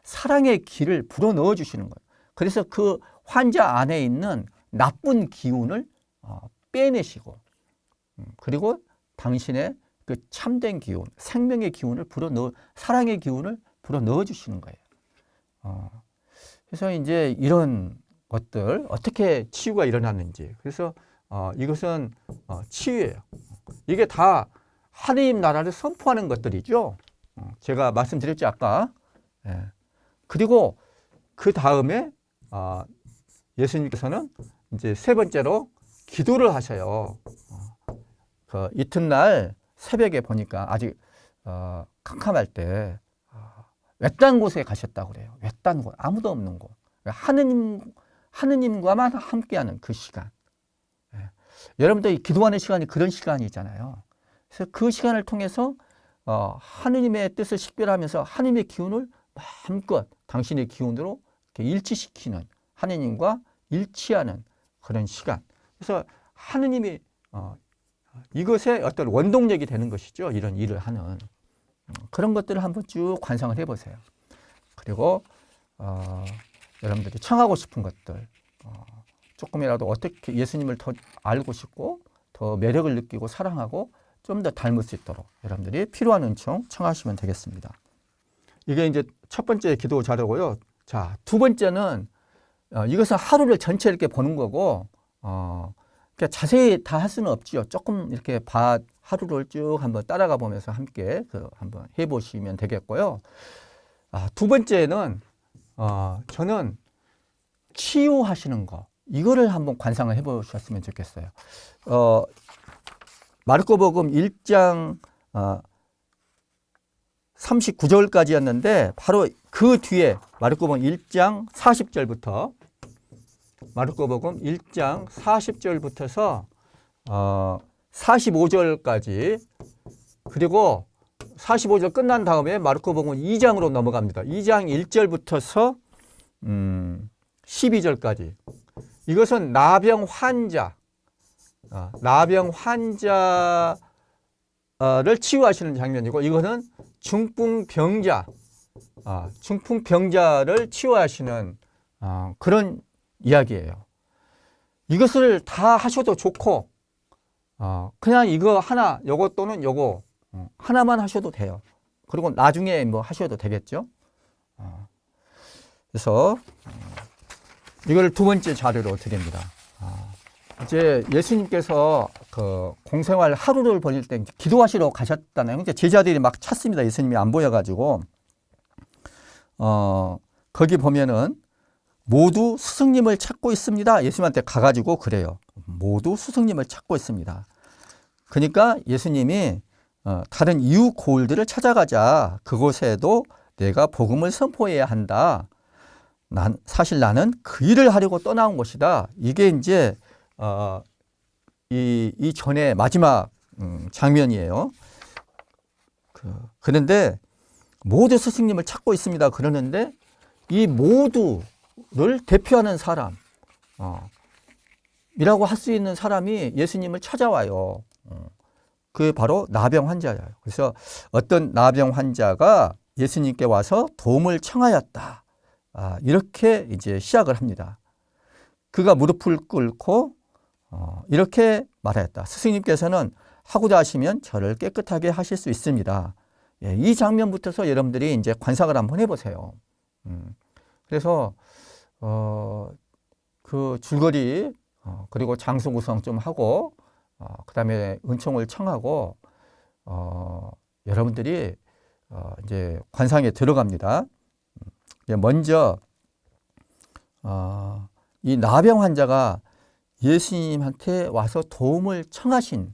사랑의 길을 불어넣어 주시는 거예요. 그래서 그 환자 안에 있는 나쁜 기운을 빼내시고, 그리고 당신의 그 참된 기운, 생명의 기운을 사랑의 기운을 불어넣어 주시는 거예요. 그래서 이제 이런 것들 어떻게 치유가 일어났는지, 그래서 이것은 치유예요. 이게 다 하나님 나라를 선포하는 것들이죠. 제가 말씀드렸죠 아까. 그리고 그 다음에 예수님께서는 이제 세 번째로 기도를 하셔요. 그 이튿날 새벽에 보니까 아직 캄캄할 때 외딴 곳에 가셨다고 그래요. 외딴 곳, 아무도 없는 곳. 하느님과만 함께하는 그 시간. 여러분들 기도하는 시간이 그런 시간이잖아요. 그래서 그 시간을 통해서 하느님의 뜻을 식별하면서 하느님의 기운을 마음껏 당신의 기운으로 이렇게 일치시키는, 하느님과 일치하는 그런 시간. 그래서 하느님이 이것의 어떤 원동력이 되는 것이죠. 이런 일을 하는 그런 것들을 한번 쭉 관상을 해보세요. 그리고 여러분들이 청하고 싶은 것들, 조금이라도 어떻게 예수님을 더 알고 싶고 더 매력을 느끼고 사랑하고 좀 더 닮을 수 있도록 여러분들이 필요한 은총 청하시면 되겠습니다. 이게 이제 첫 번째 기도 자료고요. 자, 두 번째는 이것은 하루를 전체 이렇게 보는 거고, 그러니까 자세히 다 할 수는 없지요. 조금 이렇게 하루를 쭉 한번 따라가 보면서 함께 한번 해보시면 되겠고요. 두 번째는 저는 치유하시는 거, 이거를 한번 관상을 해보셨으면 좋겠어요. 마르코복음 1장 39절까지였는데 바로 그 뒤에 마르코복음 1장 40절부터 마르코복음 1장 40절부터서 45절까지, 그리고 45절 끝난 다음에 마르코복음 2장으로 넘어갑니다. 2장 1절부터서 12절까지. 이것은 나병 환자를 치유하시는 장면이고, 이거는 중풍병자, 중풍병자를 치유하시는 그런 이야기예요. 이것을 다 하셔도 좋고, 그냥 이거 하나, 요거 또는 요거 하나만 하셔도 돼요. 그리고 나중에 뭐 하셔도 되겠죠. 그래서 이걸 두 번째 자료로 드립니다. 이제 예수님께서 그 공생활 하루를 보낼 때 기도하시러 가셨잖아요. 이제 제자들이 막 찾습니다. 예수님이 안 보여가지고. 거기 보면은 모두 스승님을 찾고 있습니다. 예수님한테 가가지고 그래요. 모두 스승님을 찾고 있습니다. 그러니까 예수님이 다른 이웃 고을들을 찾아가자. 그곳에도 내가 복음을 선포해야 한다. 사실 나는 그 일을 하려고 떠나온 것이다. 이게 이제 이 전에 마지막 장면이에요. 그런데 모두 스승님을 찾고 있습니다. 그러는데 이 모두를 대표하는 사람, 이라고 할 수 있는 사람이 예수님을 찾아와요. 그게 바로 나병 환자예요. 그래서 어떤 나병 환자가 예수님께 와서 도움을 청하였다. 이렇게 이제 시작을 합니다. 그가 무릎을 꿇고 이렇게 말하였다. 스승님께서는 하고자 하시면 저를 깨끗하게 하실 수 있습니다. 예, 이 장면부터서 여러분들이 이제 관상을 한번 해보세요. 그래서 그 줄거리 그리고 장소 구성 좀 하고 그 다음에 은총을 청하고 여러분들이 이제 관상에 들어갑니다. 먼저 이 나병 환자가 예수님한테 와서 도움을 청하신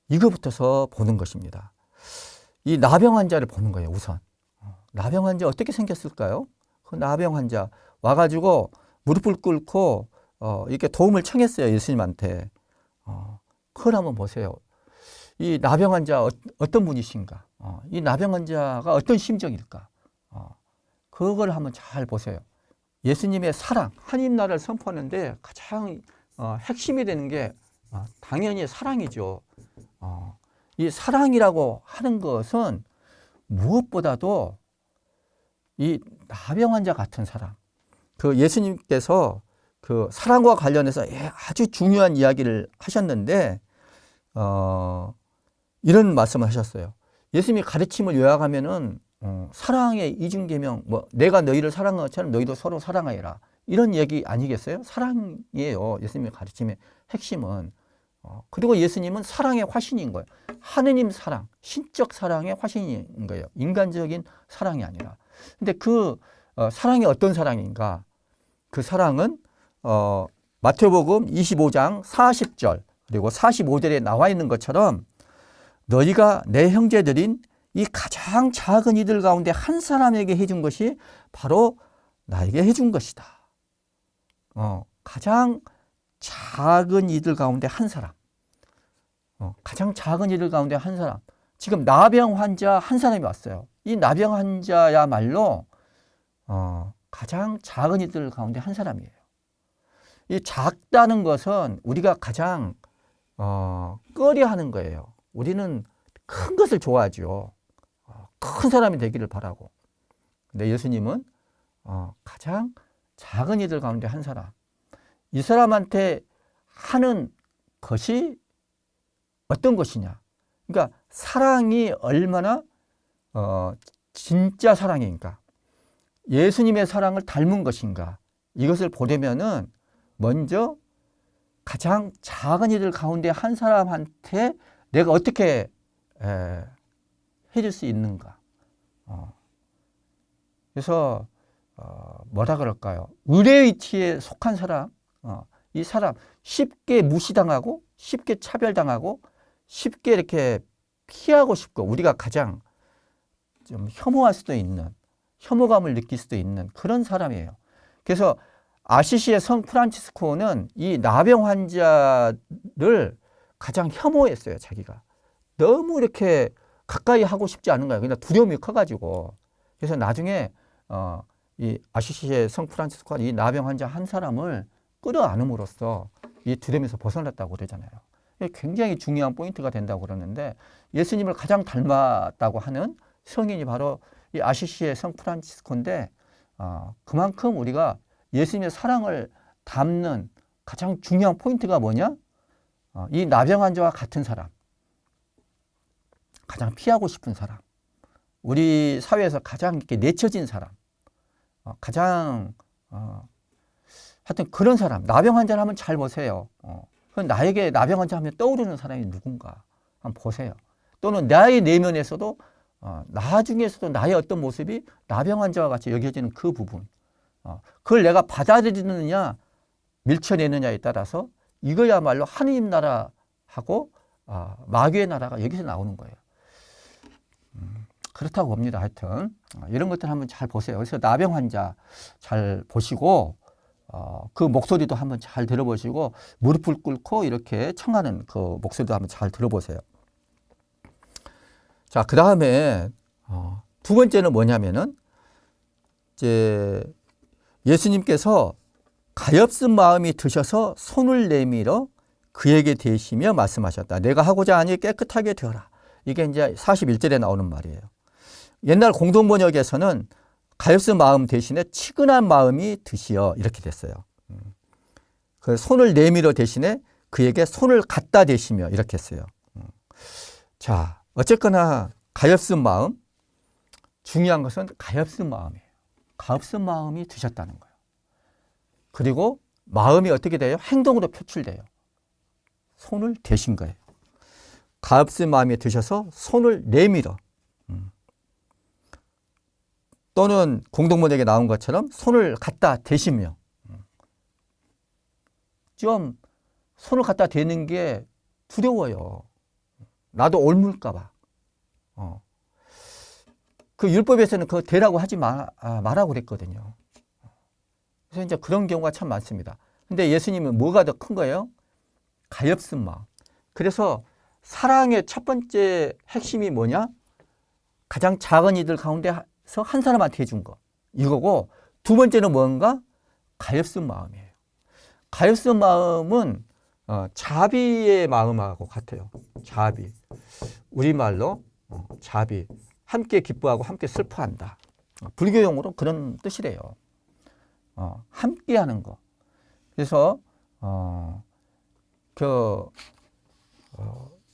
이거부터서 보는 것입니다. 이 나병 환자를 보는 거예요. 우선 나병 환자 어떻게 생겼을까요? 그 나병 환자 와가지고 무릎을 꿇고 이렇게 도움을 청했어요. 예수님한테. 그걸 한번 보세요. 이 나병 환자 어떤 분이신가? 이 나병 환자가 어떤 심정일까? 그걸 한번 잘 보세요. 예수님의 사랑, 하나님 나라를 선포하는데 가장 핵심이 되는 게 당연히 사랑이죠. 이 사랑이라고 하는 것은 무엇보다도 이 나병 환자 같은 사람, 그 예수님께서 그 사랑과 관련해서 아주 중요한 이야기를 하셨는데 이런 말씀을 하셨어요. 예수님이 가르침을 요약하면은 사랑의 이중계명, 뭐 내가 너희를 사랑한 것처럼 너희도 서로 사랑하여라. 이런 얘기 아니겠어요? 사랑이에요. 예수님의 가르침의 핵심은. 그리고 예수님은 사랑의 화신인 거예요. 하느님 사랑, 신적 사랑의 화신인 거예요. 인간적인 사랑이 아니라. 근데 그 사랑이 어떤 사랑인가? 그 사랑은 마태복음 25장 40절 그리고 45절에 나와 있는 것처럼 너희가 내 형제들인 이 가장 작은 이들 가운데 한 사람에게 해준 것이 바로 나에게 해준 것이다. 가장 작은 이들 가운데 한 사람. 가장 작은 이들 가운데 한 사람. 지금 나병 환자 한 사람이 왔어요. 이 나병 환자야말로 가장 작은 이들 가운데 한 사람이에요. 이 작다는 것은 우리가 가장 꺼려하는 거예요. 우리는 큰 것을 좋아하죠. 큰 사람이 되기를 바라고. 근데 예수님은 가장 작은 이들 가운데 한 사람. 이 사람한테 하는 것이 어떤 것이냐. 그러니까 사랑이 얼마나 진짜 사랑인가. 예수님의 사랑을 닮은 것인가. 이것을 보려면은 먼저 가장 작은 이들 가운데 한 사람한테 내가 어떻게 해줄 수 있는가. 그래서 뭐라 그럴까요? 의뢰 위치에 속한 사람, 이 사람 쉽게 무시당하고 쉽게 차별당하고 쉽게 이렇게 피하고 싶고 우리가 가장 좀 혐오할 수도 있는 혐오감을 느낄 수도 있는 그런 사람이에요. 그래서 아시시의 성 프란치스코는 이 나병 환자를 가장 혐오했어요. 자기가 너무 이렇게 가까이 하고 싶지 않은 거예요. 그냥 두려움이 커가지고. 그래서 나중에 이 아시시의 성 프란치스코가 이 나병 환자 한 사람을 끌어안음으로써 이 두려움에서 벗어났다고 그러잖아요. 굉장히 중요한 포인트가 된다고 그러는데 예수님을 가장 닮았다고 하는 성인이 바로 이 아시시의 성 프란치스코인데 그만큼 우리가 예수님의 사랑을 담는 가장 중요한 포인트가 뭐냐? 이 나병 환자와 같은 사람, 가장 피하고 싶은 사람, 우리 사회에서 가장 이렇게 내쳐진 사람, 가장 하여튼 그런 사람, 나병 환자를 한번 잘 보세요. 나에게 나병 환자 하면 떠오르는 사람이 누군가 한번 보세요. 또는 나의 내면에서도 나중에서도 나의 어떤 모습이 나병 환자와 같이 여겨지는 그 부분, 그걸 내가 받아들이느냐 밀쳐내느냐에 따라서 이거야말로 하느님 나라하고 마귀의 나라가 여기서 나오는 거예요. 그렇다고 봅니다. 하여튼 이런 것들 한번 잘 보세요. 그래서 나병 환자 잘 보시고 그 목소리도 한번 잘 들어보시고 무릎을 꿇고 이렇게 청하는 그 목소리도 한번 잘 들어보세요. 자, 그 다음에 두 번째는 뭐냐면은 이제 예수님께서 가엾은 마음이 드셔서 손을 내밀어 그에게 대시며 말씀하셨다. 내가 하고자 하니 깨끗하게 되어라. 이게 이제 41절에 나오는 말이에요. 옛날 공동번역에서는 가엾은 마음 대신에 치근한 마음이 드시어 이렇게 됐어요. 그 손을 내밀어 대신에 그에게 손을 갖다 대시며 이렇게 했어요. 자, 어쨌거나 가엾은 마음, 중요한 것은 가엾은 마음이에요. 가엾은 마음이 드셨다는 거예요. 그리고 마음이 어떻게 돼요? 행동으로 표출돼요. 손을 대신 거예요. 가엾은 마음이 드셔서 손을 내밀어. 또는 공동번역에 나온 것처럼 손을 갖다 대시며. 좀 손을 갖다 대는 게 두려워요. 나도 옮을까 봐. 그 율법에서는 그거 대라고 하지 말라고 그랬거든요. 그래서 이제 그런 경우가 참 많습니다. 근데 예수님은 뭐가 더 큰 거예요? 가엾은 마음. 그래서 사랑의 첫 번째 핵심이 뭐냐? 가장 작은 이들 가운데서 한 사람한테 해준 거. 이거고, 두 번째는 뭔가? 가엾은 마음이에요. 가엾은 마음은 자비의 마음하고 같아요. 자비. 우리말로 자비. 함께 기뻐하고 함께 슬퍼한다. 불교용어로 그런 뜻이래요. 함께 하는 거. 그래서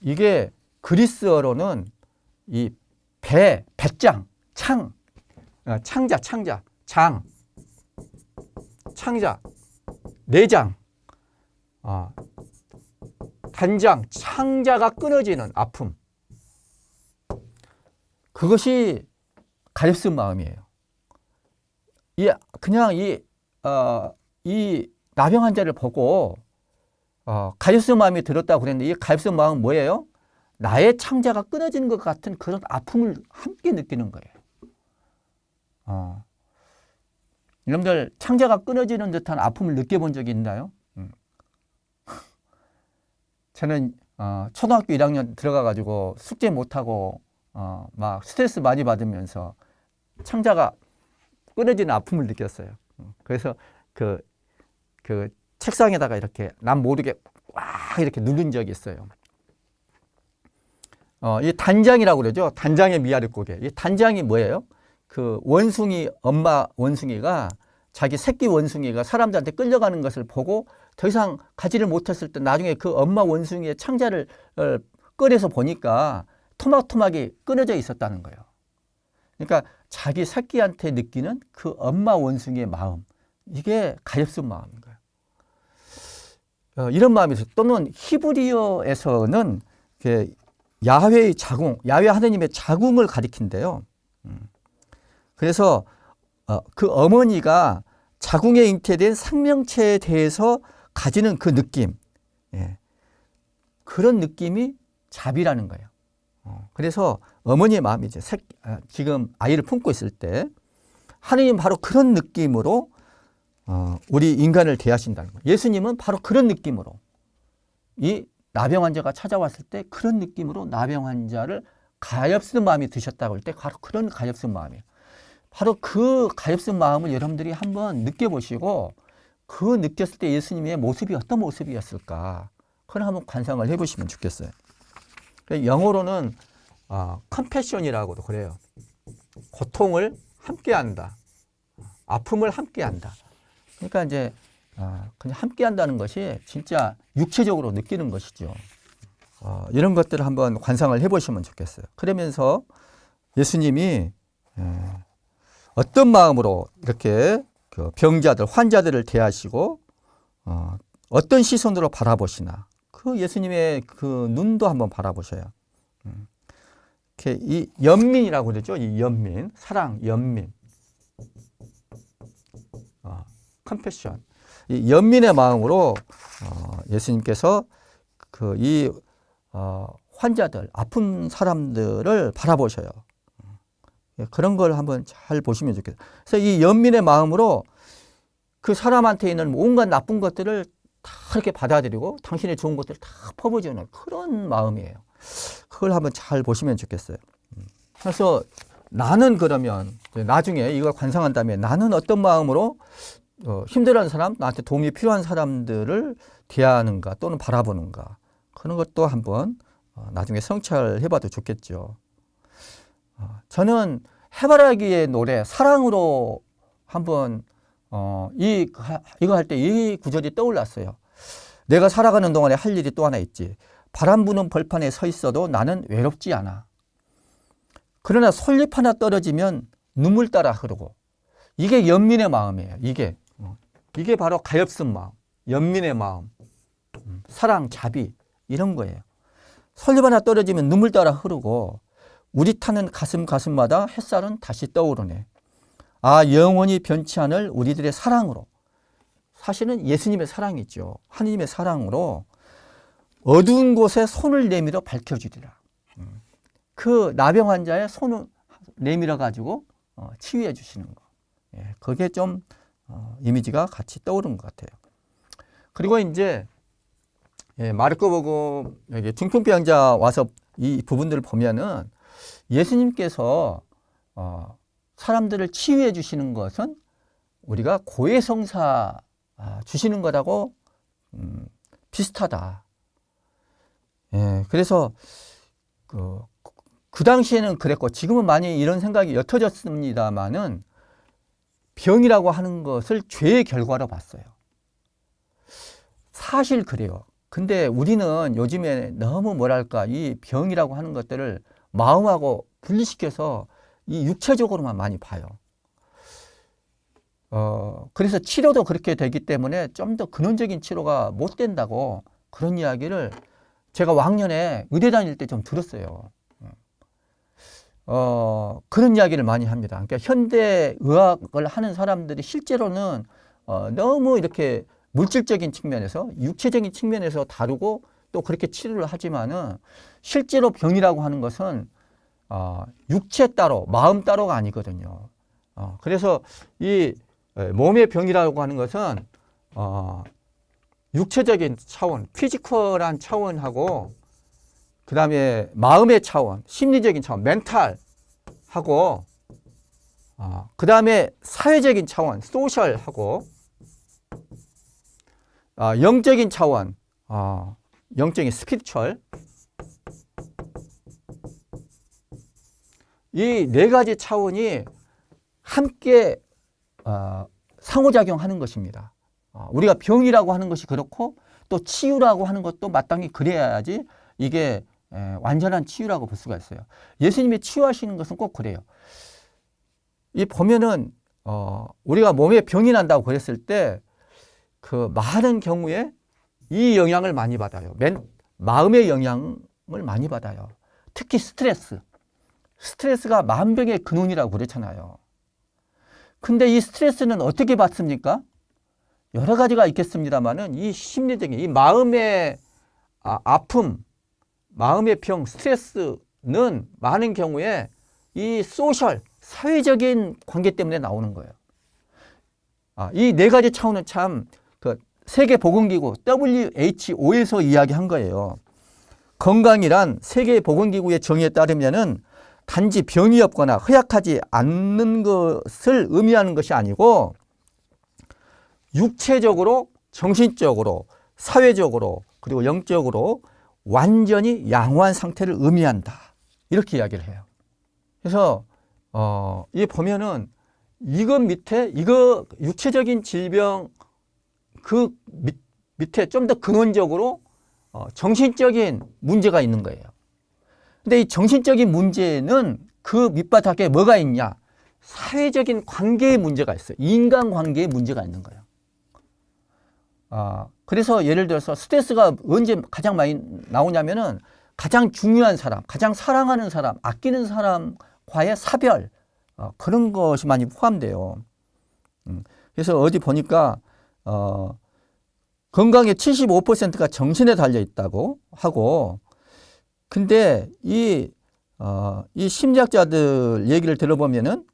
이게 그리스어로는 이 배짱, 창자, 창자, 내장, 단장, 창자가 끊어지는 아픔. 그것이 가엾은 마음이에요. 그냥 이 나병 환자를 보고 가엾은 마음이 들었다고 그랬는데 이 가엾은 마음은 뭐예요? 나의 창자가 끊어지는 것 같은 그런 아픔을 함께 느끼는 거예요. 여러분들 창자가 끊어지는 듯한 아픔을 느껴본 적이 있나요? 저는 초등학교 1학년 들어가가지고 숙제 못하고 막 스트레스 많이 받으면서 창자가 끊어지는 아픔을 느꼈어요. 그래서 그 책상에다가 이렇게 남 모르게 와 이렇게 누른 적이 있어요. 이 단장이라고 그러죠. 단장의 미아를 고개. 이 단장이 뭐예요? 그 원숭이, 엄마 원숭이가 자기 새끼 원숭이가 사람들한테 끌려가는 것을 보고 더 이상 가지를 못했을 때 나중에 그 엄마 원숭이의 창자를 꺼내서 보니까 토막토막이 끊어져 있었다는 거예요. 그러니까 자기 새끼한테 느끼는 그 엄마 원숭이의 마음, 이게 가엾은 마음인 거예요. 이런 마음이 있어요. 또는 히브리어에서는 야훼의 자궁, 야훼 하느님의 자궁을 가리킨대요. 그래서 그 어머니가 자궁에 잉태된 생명체에 대해서 가지는 그 느낌, 그런 느낌이 자비라는 거예요. 그래서 어머니의 마음이 이제 지금 아이를 품고 있을 때 하느님 바로 그런 느낌으로 우리 인간을 대하신다는 거예요. 예수님은 바로 그런 느낌으로 이 나병 환자가 찾아왔을 때 그런 느낌으로 나병 환자를 가엾은 마음이 드셨다고 할 때 바로 그런 가엾은 마음이에요. 바로 그 가엾은 마음을 여러분들이 한번 느껴보시고 그 느꼈을 때 예수님의 모습이 어떤 모습이었을까 그걸 한번 관상을 해보시면 좋겠어요. 영어로는 컴패션이라고도 그래요. 고통을 함께한다. 아픔을 함께한다. 그러니까 이제 그냥 함께한다는 것이 진짜 육체적으로 느끼는 것이죠. 이런 것들을 한번 관상을 해보시면 좋겠어요. 그러면서 예수님이 어떤 마음으로 이렇게 그 병자들, 환자들을 대하시고 어떤 시선으로 바라보시나 그 예수님의 그 눈도 한번 바라보셔요. 이렇게 이 연민이라고 그러죠. 이 연민, 사랑, 연민, 컴패션. 이 연민의 마음으로 예수님께서 그 이 환자들, 아픈 사람들을 바라보셔요. 그런 걸 한번 잘 보시면 좋겠어요. 그래서 이 연민의 마음으로 그 사람한테 있는 온갖 나쁜 것들을 다 이렇게 받아들이고 당신의 좋은 것들을 다 퍼부어주는 그런 마음이에요. 그걸 한번 잘 보시면 좋겠어요. 그래서 나는 그러면 나중에 이걸 관상한 다음에 나는 어떤 마음으로 힘들어하는 사람, 나한테 도움이 필요한 사람들을 대하는가 또는 바라보는가 그런 것도 한번 나중에 성찰해봐도 좋겠죠. 저는 해바라기의 노래 사랑으로 한번 이거 할 때 이 구절이 떠올랐어요. 내가 살아가는 동안에 할 일이 또 하나 있지. 바람 부는 벌판에 서 있어도 나는 외롭지 않아. 그러나 솔잎 하나 떨어지면 눈물 따라 흐르고. 이게 연민의 마음이에요. 이게 바로 가엾은 마음, 연민의 마음, 사랑, 자비 이런 거예요. 솔잎 하나 떨어지면 눈물 따라 흐르고 우리 타는 가슴마다 햇살은 다시 떠오르네. 영원히 변치 않을 우리들의 사랑으로. 사실은 예수님의 사랑이죠. 하느님의 사랑으로 어두운 곳에 손을 내밀어 밝혀주리라. 그 나병 환자의 손을 내밀어 가지고 치유해 주시는 거. 그게 좀 이미지가 같이 떠오르는 것 같아요. 그리고 이제 마르코복음 여기 중풍병자 와서 이 부분들을 보면은 예수님께서 사람들을 치유해 주시는 것은 우리가 고해성사 주시는 거라고 비슷하다. 그래서 그 당시에는 그랬고 지금은 많이 이런 생각이 옅어졌습니다마는 병이라고 하는 것을 죄의 결과로 봤어요. 사실 그래요. 근데 우리는 요즘에 너무 뭐랄까 이 병이라고 하는 것들을 마음하고 분리시켜서 이 육체적으로만 많이 봐요. 그래서 치료도 그렇게 되기 때문에 좀 더 근원적인 치료가 못 된다고 그런 이야기를 제가 왕년에 의대 다닐 때 좀 들었어요. 그런 이야기를 많이 합니다. 그러니까 현대의학을 하는 사람들이 실제로는 너무 이렇게 물질적인 측면에서 육체적인 측면에서 다루고 또 그렇게 치료를 하지만은 실제로 병이라고 하는 것은 육체 따로 마음 따로가 아니거든요. 그래서 이 몸의 병이라고 하는 것은 육체적인 차원, 피지컬한 차원하고 그 다음에 마음의 차원, 심리적인 차원, 멘탈하고 그 다음에 사회적인 차원, 소셜하고 영적인 차원, 영적인 스피리추얼 이 네 가지 차원이 함께 상호작용하는 것입니다. 우리가 병이라고 하는 것이 그렇고 또 치유라고 하는 것도 마땅히 그래야지 이게 완전한 치유라고 볼 수가 있어요. 예수님이 치유하시는 것은 꼭 그래요. 이 보면은 우리가 몸에 병이 난다고 그랬을 때 그 많은 경우에 이 영향을 많이 받아요. 마음의 영향을 많이 받아요. 특히 스트레스가 만병의 근원이라고 그랬잖아요. 근데 이 스트레스는 어떻게 받습니까? 여러 가지가 있겠습니다만은 이 심리적인 이 마음의 아픔, 마음의 병, 스트레스는 많은 경우에 이 소셜, 사회적인 관계 때문에 나오는 거예요. 이 네 가지 차원은 참 그 세계보건기구 WHO에서 이야기한 거예요. 건강이란 세계보건기구의 정의에 따르면은 단지 병이 없거나 허약하지 않는 것을 의미하는 것이 아니고 육체적으로, 정신적으로, 사회적으로, 그리고 영적으로 완전히 양호한 상태를 의미한다. 이렇게 이야기를 해요. 그래서 이 보면은 이것 밑에 이거 육체적인 질병 그 밑에 좀 더 근원적으로 정신적인 문제가 있는 거예요. 근데 이 정신적인 문제는 그 밑바닥에 뭐가 있냐? 사회적인 관계의 문제가 있어요. 인간관계의 문제가 있는 거예요. 그래서 예를 들어서 스트레스가 언제 가장 많이 나오냐면은 가장 중요한 사람, 가장 사랑하는 사람, 아끼는 사람과의 사별, 그런 것이 많이 포함돼요. 그래서 어디 보니까 건강의 75%가 정신에 달려 있다고 하고, 근데 이 심리학자들 얘기를 들어보면은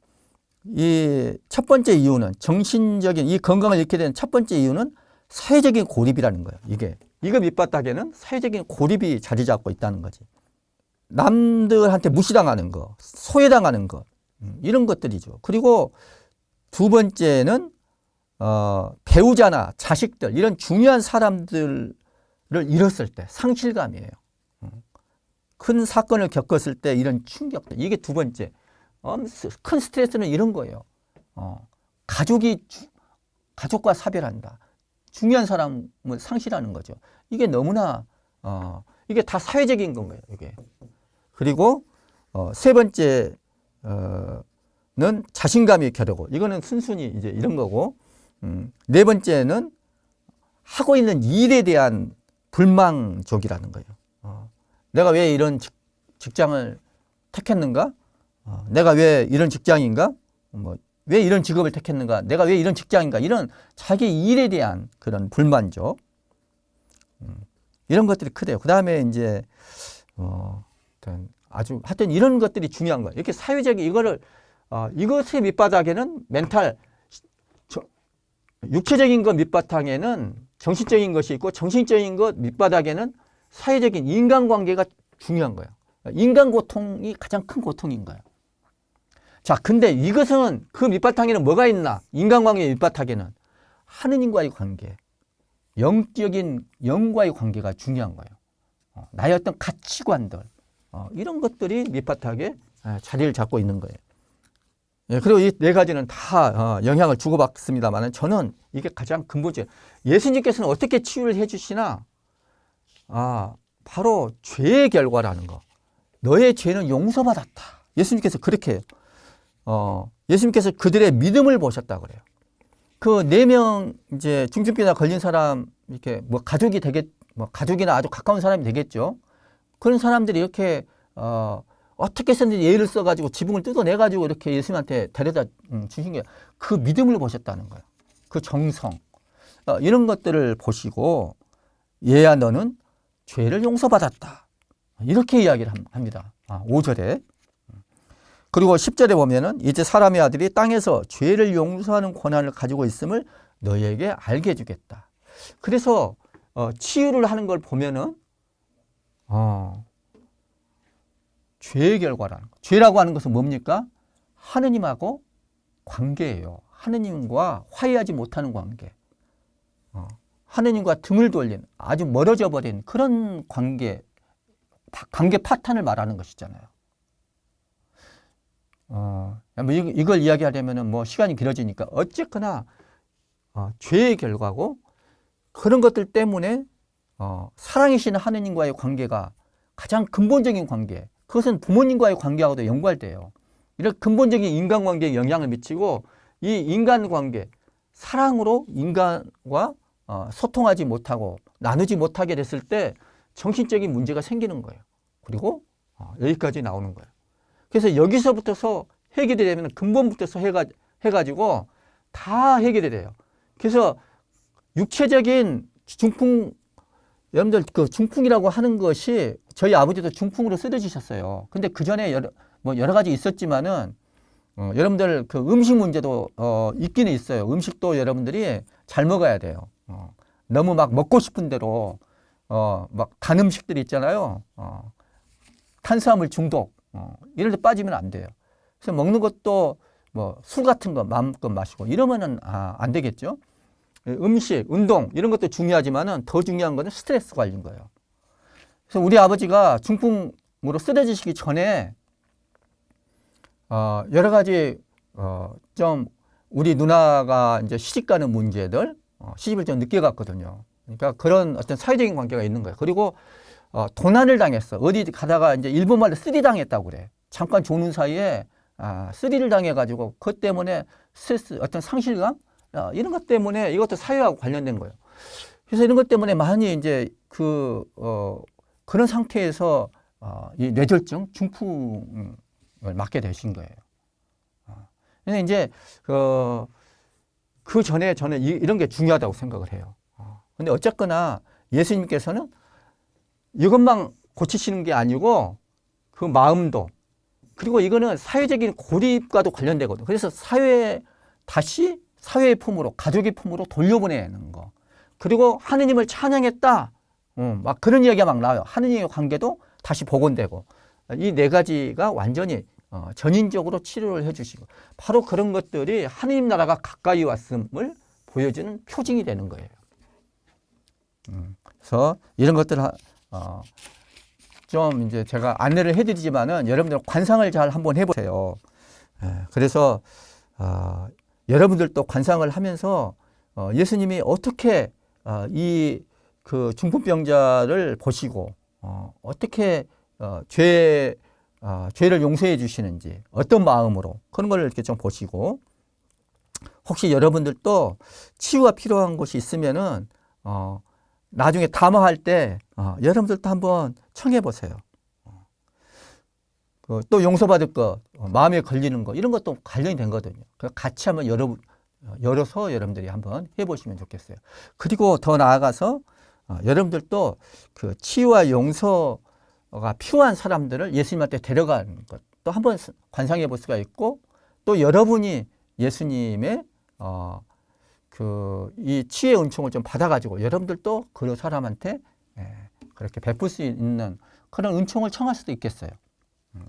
이 첫 번째 이유는 정신적인 이 건강을 잃게 되는 첫 번째 이유는 사회적인 고립이라는 거예요. 이거 밑바닥에는 사회적인 고립이 자리 잡고 있다는 거지. 남들한테 무시당하는 거, 소외당하는 거, 이런 것들이죠. 그리고 두 번째는 배우자나 자식들 이런 중요한 사람들을 잃었을 때 상실감이에요. 큰 사건을 겪었을 때 이런 충격들. 이게 두 번째. 큰 스트레스는 이런 거예요. 가족과 사별한다. 중요한 사람을 상실하는 거죠. 이게 너무나 이게 다 사회적인 건 거예요. 이게. 그리고 세 번째는 자신감이 겨루고, 이거는 순순히 이제 이런 거고, 네 번째는 하고 있는 일에 대한 불만족이라는 거예요. 내가 왜 이런 직장을 택했는가? 내가 왜 이런 직장인가? 왜 이런 직업을 택했는가? 내가 왜 이런 직장인가? 이런 자기 일에 대한 그런 불만족. 이런 것들이 크대요. 그 다음에 이제, 하여튼 이런 것들이 중요한 거예요. 이렇게 사회적인 이것의 밑바닥에는 육체적인 것 밑바탕에는 정신적인 것이 있고, 정신적인 것 밑바닥에는 사회적인 인간관계가 중요한 거예요. 인간 고통이 가장 큰 고통인 거예요. 자, 근데 이것은 그 밑바탕에는 뭐가 있나? 인간관계의 밑바탕에는 하느님과의 관계, 영과의 관계가 중요한 거예요. 나의 어떤 가치관들, 이런 것들이 밑바탕에 자리를 잡고 있는 거예요. 예, 그리고 이 네 가지는 다 영향을 주고받습니다만 저는 이게 가장 근본적이에요. 예수님께서는 어떻게 치유를 해주시나? 바로 죄의 결과라는 거. 너의 죄는 용서받았다. 예수님께서 그렇게 해요. 예수님께서 그들의 믿음을 보셨다 그래요. 그 4명 이제 중증병에 걸린 사람, 이렇게 가족이나 아주 가까운 사람이 되겠죠. 그런 사람들이 이렇게 어떻게 해서든지 예의를 써가지고 지붕을 뜯어내가지고 이렇게 예수님한테 데려다 주신 게 그 믿음을 보셨다는 거예요. 그 정성, 이런 것들을 보시고, 얘야 너는 죄를 용서받았다. 이렇게 이야기를 합니다. 5절에. 그리고 10절에 보면은 이제 사람의 아들이 땅에서 죄를 용서하는 권한을 가지고 있음을 너희에게 알게 해주겠다. 그래서 치유를 하는 걸 보면은 죄의 결과라는 거. 죄라고 하는 것은 뭡니까? 하느님하고 관계예요. 하느님과 화해하지 못하는 관계. 하느님과 등을 돌린 아주 멀어져 버린 그런 관계 파탄을 말하는 것이잖아요. 이걸 이야기하려면 시간이 길어지니까 어쨌거나 죄의 결과고, 그런 것들 때문에 사랑이신 하느님과의 관계가 가장 근본적인 관계, 그것은 부모님과의 관계하고도 연관돼요. 이런 근본적인 인간관계에 영향을 미치고, 이 인간관계, 사랑으로 인간과 소통하지 못하고 나누지 못하게 됐을 때 정신적인 문제가 생기는 거예요. 그리고 여기까지 나오는 거예요. 그래서 여기서부터서 해결이 되면 근본부터서 해가지고 다 해결이 돼요. 그래서 육체적인 중풍, 여러분들 그 중풍이라고 하는 것이 저희 아버지도 중풍으로 쓰러지셨어요. 근데 그 전에 여러 가지 있었지만은 여러분들 그 음식 문제도 있기는 있어요. 음식도 여러분들이 잘 먹어야 돼요. 너무 막 먹고 싶은 대로 막 단 음식들이 있잖아요. 탄수화물 중독 이럴 때 빠지면 안 돼요. 그래서 먹는 것도 술 같은 거 마음껏 마시고 이러면은 안 되겠죠. 음식, 운동 이런 것도 중요하지만은 더 중요한 거는 스트레스 관리인 거예요. 그래서 우리 아버지가 중풍으로 쓰러지시기 전에 여러 가지 좀 우리 누나가 이제 시집 가는 문제들, 시집을 좀 늦게 갔거든요. 그러니까 그런 어떤 사회적인 관계가 있는 거예요. 그리고 도난을 당했어. 어디 가다가 이제 일본 말로 쓰리 당했다고 그래. 잠깐 조는 사이에 쓰리를 당해가지고 그것 때문에 스트레스, 어떤 상실감 이런 것 때문에 이것도 사회하고 관련된 거예요. 그래서 이런 것 때문에 많이 이제 그런 상태에서 이 뇌졸중, 중풍을 맞게 되신 거예요. 근데 이제 그 전에 저는 이런 게 중요하다고 생각을 해요. 근데 어쨌거나 예수님께서는 이것만 고치시는 게 아니고 그 마음도, 그리고 이거는 사회적인 고립과도 관련되거든요. 그래서 다시 사회의 품으로, 가족의 품으로 돌려보내는 거. 그리고 하느님을 찬양했다. 막 그런 이야기가 막 나와요. 하느님의 관계도 다시 복원되고. 이 네 가지가 완전히 전인적으로 치료를 해주시고, 바로 그런 것들이 하느님 나라가 가까이 왔음을 보여주는 표징이 되는 거예요. 그래서 이런 것들을 좀 이제 제가 안내를 해드리지만은 여러분들 관상을 잘 한번 해보세요. 그래서 여러분들도 관상을 하면서 예수님이 어떻게 이 그 중풍병자를 보시고 어떻게 죄를 용서해 주시는지, 어떤 마음으로, 그런 걸 이렇게 좀 보시고, 혹시 여러분들도 치유가 필요한 곳이 있으면은 나중에 담화할 때 여러분들도 한번 청해 보세요. 또 용서받을 거, 마음에 걸리는 거, 이런 것도 관련이 된 거거든요. 같이 한번 열어서 여러분들이 한번 해보시면 좋겠어요. 그리고 더 나아가서 여러분들도 그 치유와 용서가 필요한 사람들을 예수님한테 데려가는 것도 한번 관상해 볼 수가 있고, 또 여러분이 예수님의 이 치유의 은총을 좀 받아가지고 여러분들도 그 사람한테 그렇게 베풀 수 있는 그런 은총을 청할 수도 있겠어요.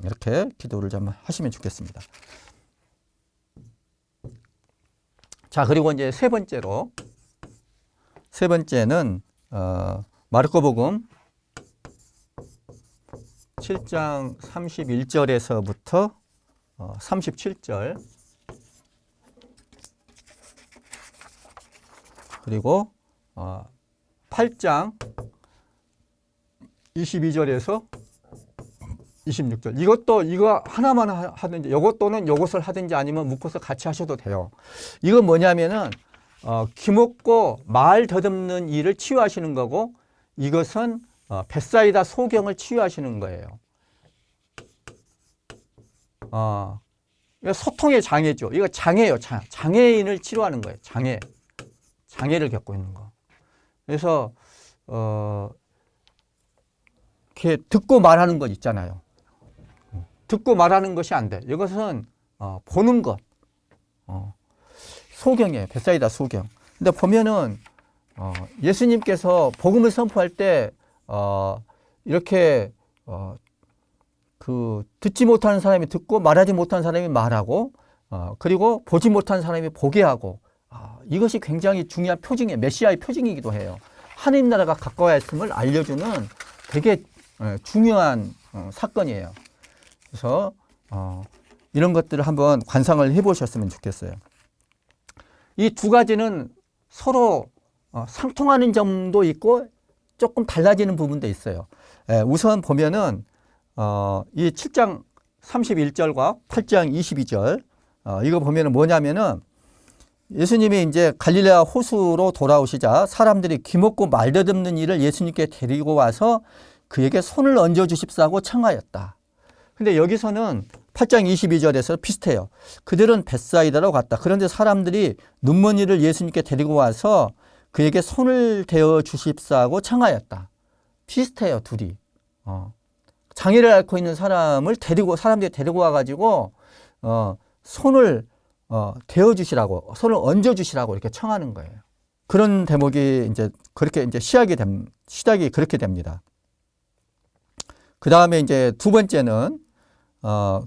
이렇게 기도를 좀 하시면 좋겠습니다. 자, 그리고 이제 세 번째는 마르코복음 7장 31절에서부터 37절, 그리고 8장 22절에서 26절. 이거 하나만 하든지, 요것 또는 요것을 하든지, 아니면 묶어서 같이 하셔도 돼요. 이건 뭐냐면은 기먹고 말 더듬는 일을 치유하시는 거고, 이것은 벳사이다 소경을 치유하시는 거예요. 이거 소통의 장애죠. 이거 장애예요. 장애인을 치료하는 거예요. 장애를 겪고 있는 거. 그래서 이렇게 듣고 말하는 것 있잖아요. 듣고 말하는 것이 안 돼. 이것은 보는 것. 소경이에요. 벳사이다 소경. 근데 보면은 예수님께서 복음을 선포할 때 이렇게 그 듣지 못하는 사람이 듣고 말하지 못하는 사람이 말하고, 그리고 보지 못하는 사람이 보게 하고, 이것이 굉장히 중요한 표징이에요. 메시아의 표징이기도 해요. 하느님 나라가 가까이 있음을 알려주는 되게 중요한 사건이에요. 그래서 이런 것들을 한번 관상을 해보셨으면 좋겠어요. 이 두 가지는 서로 상통하는 점도 있고 조금 달라지는 부분도 있어요. 우선 보면은 이 7장 31절과 8장 22절, 이거 보면은 뭐냐면은 예수님이 이제 갈릴레아 호수로 돌아오시자 사람들이 귀먹고 말더듬는 이를 예수님께 데리고 와서 그에게 손을 얹어 주십사고 청하였다. 근데 여기서는 8장 22절에서 비슷해요. 그들은 벳사이다로 갔다. 그런데 사람들이 눈먼이를 예수님께 데리고 와서 그에게 손을 대어 주십사고 청하였다. 비슷해요, 둘이. 장애를 앓고 있는 사람들이 데리고 와가지고 손을 대어 주시라고, 손을 얹어 주시라고 이렇게 청하는 거예요. 그런 대목이 이제 그렇게 이제 시작이 그렇게 됩니다. 그 다음에 이제 두 번째는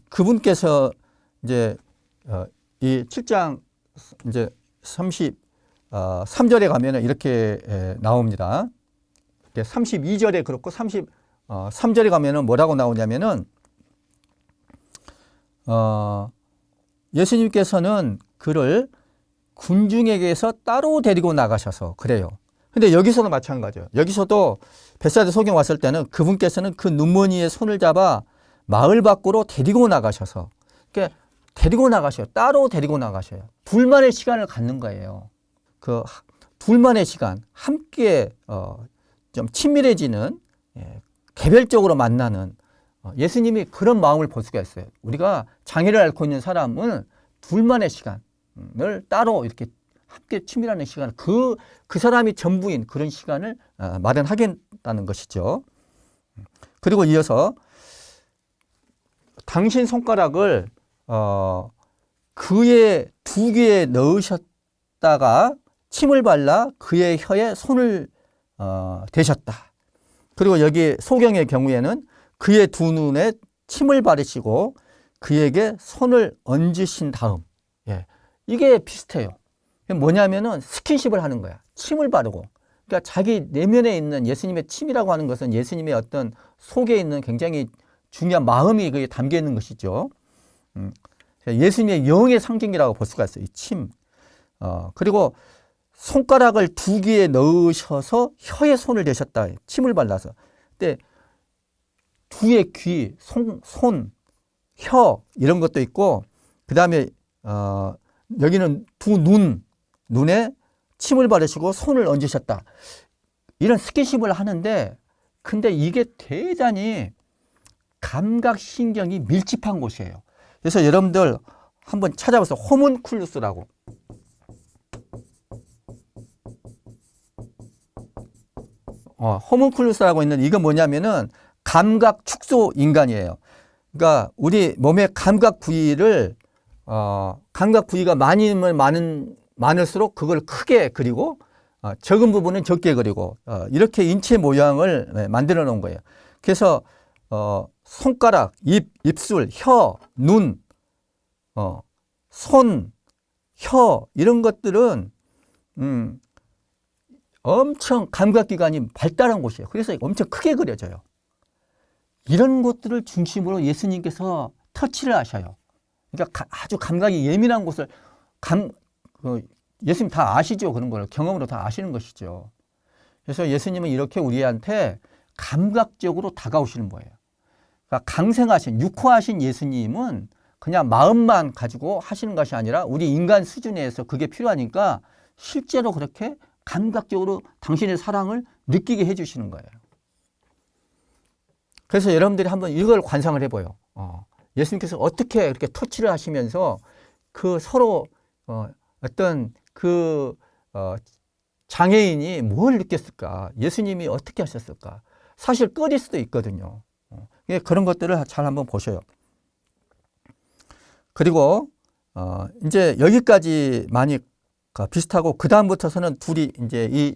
그분께서 이제 이 7장 이제 3절에 가면은 이렇게 나옵니다. 32절에 그렇고 3절에 가면은 뭐라고 나오냐면은 예수님께서는 그를 군중에게서 따로 데리고 나가셔서 그래요. 근데 여기서도 마찬가지예요. 여기서도 벳사다 소경 왔을 때는 그분께서는 그 눈먼이의 손을 잡아 마을 밖으로 데리고 나가셔서, 그러니까 데리고 나가셔요. 따로 데리고 나가셔요. 둘만의 시간을 갖는 거예요. 그 둘만의 시간, 함께 좀 친밀해지는, 개별적으로 만나는, 예수님이 그런 마음을 볼 수가 있어요. 우리가 장애를 앓고 있는 사람은 둘만의 시간을 따로 이렇게 함께 친밀하는 시간을 그 사람이 전부인 그런 시간을 마련하겠다는 것이죠. 그리고 이어서 당신 손가락을 그의 두 귀에 넣으셨다가 침을 발라 그의 혀에 손을 대셨다. 그리고 여기 소경의 경우에는 그의 두 눈에 침을 바르시고 그에게 손을 얹으신 다음, 이게 비슷해요. 뭐냐면은 스킨십을 하는 거야. 침을 바르고. 그러니까 자기 내면에 있는 예수님의 침이라고 하는 것은 예수님의 어떤 속에 있는 굉장히 중요한 마음이 그게 담겨 있는 것이죠. 예수님의 영의 상징이라고 볼 수가 있어요. 이 침. 그리고 손가락을 두 귀에 넣으셔서 혀에 손을 대셨다. 침을 발라서. 근데 두의 귀, 손, 혀 이런 것도 있고, 그 다음에 여기는 두 눈에 침을 바르시고 손을 얹으셨다. 이런 스킨십을 하는데, 근데 이게 대단히 감각신경이 밀집한 곳이에요. 그래서 여러분들 한번 찾아보세요. 호문쿨루스라고. 호문쿨루스라고 있는 이건 뭐냐면은 감각 축소 인간이에요. 그러니까 우리 몸의 감각 부위를 감각 부위가 많을수록 그걸 크게 그리고 적은 부분은 적게 그리고 이렇게 인체 모양을 만들어 놓은 거예요. 그래서 손가락, 입술, 혀, 눈, 손, 혀 이런 것들은 엄청 감각기관이 발달한 곳이에요. 그래서 엄청 크게 그려져요. 이런 것들을 중심으로 예수님께서 터치를 하셔요. 그러니까 아주 감각이 예민한 곳을 예수님 다 아시죠. 그런 걸 경험으로 다 아시는 것이죠. 그래서 예수님은 이렇게 우리한테 감각적으로 다가오시는 거예요. 그러니까 강생하신, 육화하신 예수님은 그냥 마음만 가지고 하시는 것이 아니라 우리 인간 수준에서 그게 필요하니까 실제로 그렇게 감각적으로 당신의 사랑을 느끼게 해주시는 거예요. 그래서 여러분들이 한번 이걸 관상을 해봐요. 예수님께서 어떻게 이렇게 터치를 하시면서 그 서로 어떤 그 장애인이 뭘 느꼈을까? 예수님이 어떻게 하셨을까? 사실 끓일 수도 있거든요. 그런 것들을 잘 한번 보셔요. 그리고 이제 여기까지 많이 비슷하고 그 다음부터서는 둘이 이제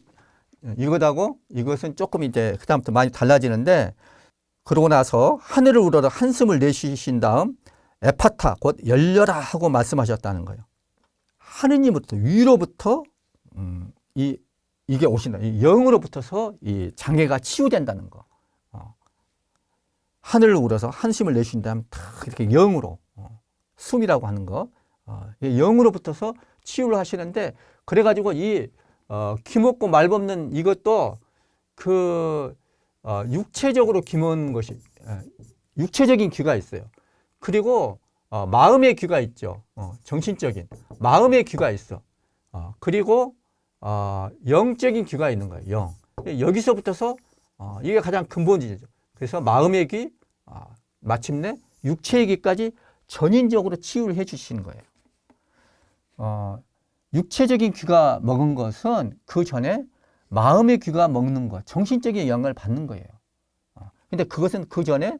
이것하고 이것은 조금 이제 그 다음부터 많이 달라지는데, 그러고 나서 하늘을 우러러 한숨을 내쉬신 다음 에파타 곧 열려라 하고 말씀하셨다는 거예요. 하느님부터 위로부터 이게 오신다. 이 영으로부터서 이 장애가 치유된다는 거. 하늘을 우러서 한숨을 내쉰 다음 탁 이렇게 영으로 숨이라고 하는 거, 영으로부터서 치유를 하시는데, 그래가지고 귀먹고 말없는 이것도 육체적으로 귀먹는 것이, 육체적인 귀가 있어요. 그리고 마음의 귀가 있죠. 정신적인 마음의 귀가 있어. 그리고 영적인 귀가 있는 거예요. 영. 여기서부터서 이게 가장 근본이죠. 그래서 마음의 귀, 마침내 육체의 귀까지 전인적으로 치유를 해주시는 거예요. 육체적인 귀가 먹은 것은 그 전에 마음의 귀가 먹는 것, 정신적인 영향을 받는 거예요. 근데 그것은 그 전에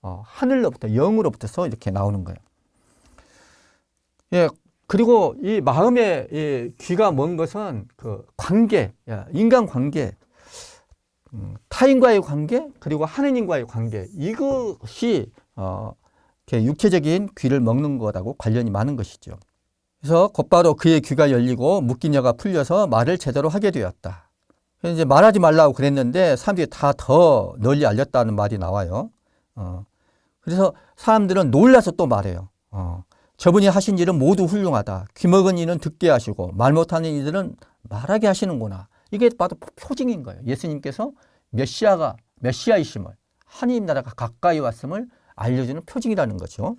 하늘로부터, 영으로부터서 이렇게 나오는 거예요. 예, 그리고 이 마음의 이 귀가 먹은 것은 그 관계, 인간 관계, 타인과의 관계, 그리고 하느님과의 관계, 이것이 육체적인 귀를 먹는 것하고 관련이 많은 것이죠. 그래서 곧바로 그의 귀가 열리고 묶인 여가 풀려서 말을 제대로 하게 되었다. 그래서 이제 말하지 말라고 그랬는데 사람들이 다 더 널리 알렸다는 말이 나와요. 그래서 사람들은 놀라서 또 말해요. 저분이 하신 일은 모두 훌륭하다. 귀먹은 이는 듣게 하시고 말 못하는 이들은 말하게 하시는구나. 이게 바로 표징인 거예요. 예수님께서 메시아이심을, 하나님 나라가 가까이 왔음을 알려주는 표징이라는 거죠.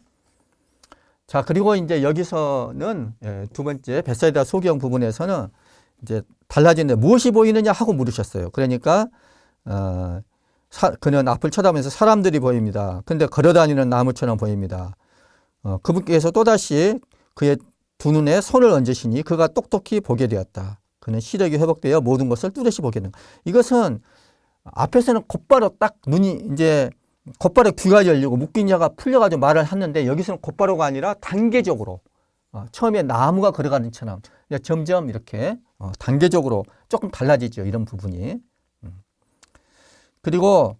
자, 그리고 이제 여기서는 두 번째 벳사이다 소경 부분에서는 이제 달라지는데 무엇이 보이느냐 하고 물으셨어요. 그러니까 그는 앞을 쳐다보면서 사람들이 보입니다. 근데 걸어다니는 나무처럼 보입니다. 그분께서 또다시 그의 두 눈에 손을 얹으시니 그가 똑똑히 보게 되었다. 그는 시력이 회복되어 모든 것을 뚜렷이 보게 된다. 이것은 앞에서는 곧바로 딱 눈이 이제 곧바로 귀가 열리고 묶인 자가 풀려가지고 말을 하는데 여기서는 곧바로가 아니라 단계적으로 처음에 나무가 걸어가는 것처럼 점점 이렇게 단계적으로 조금 달라지죠. 이런 부분이. 그리고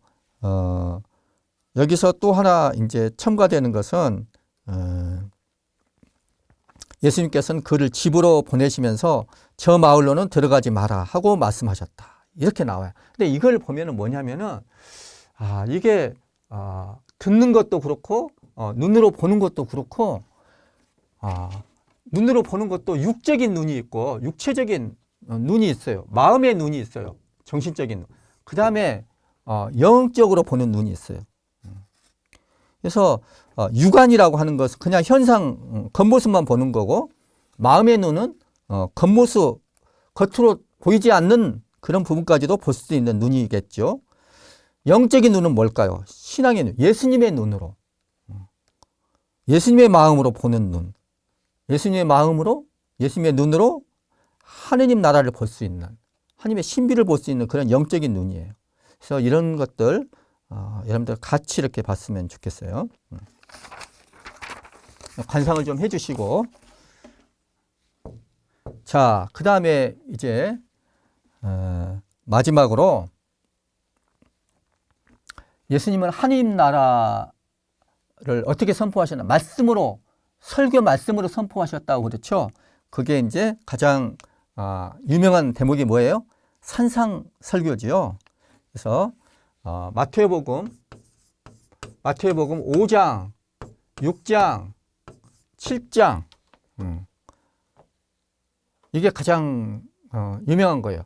여기서 또 하나 이제 첨가되는 것은 예수님께서는 그를 집으로 보내시면서 저 마을로는 들어가지 마라 하고 말씀하셨다. 이렇게 나와요. 근데 이걸 보면은 뭐냐면은 이게 듣는 것도 그렇고 눈으로 보는 것도 그렇고 눈으로 보는 것도 육적인 눈이 있고 육체적인 눈이 있어요. 마음의 눈이 있어요. 정신적인 눈. 그 다음에 영적으로 보는 눈이 있어요. 그래서 육안이라고 하는 것은 그냥 현상, 겉모습만 보는 거고 마음의 눈은 겉모습, 겉으로 보이지 않는 그런 부분까지도 볼 수 있는 눈이겠죠. 영적인 눈은 뭘까요? 신앙의 눈, 예수님의 눈으로, 예수님의 마음으로 보는 눈, 예수님의 마음으로, 예수님의 눈으로 하느님 나라를 볼 수 있는, 하나님의 신비를 볼 수 있는 그런 영적인 눈이에요. 그래서 이런 것들 여러분들 같이 이렇게 봤으면 좋겠어요. 관상을 좀 해주시고, 자, 그 다음에 이제 마지막으로 예수님은 하나님 나라를 어떻게 선포하셨나? 말씀으로, 설교 말씀으로 선포하셨다고 그렇죠. 그게 이제 가장 유명한 대목이 뭐예요? 산상 설교지요. 그래서 마태복음 5장, 6장, 7장 이게 가장 유명한 거예요.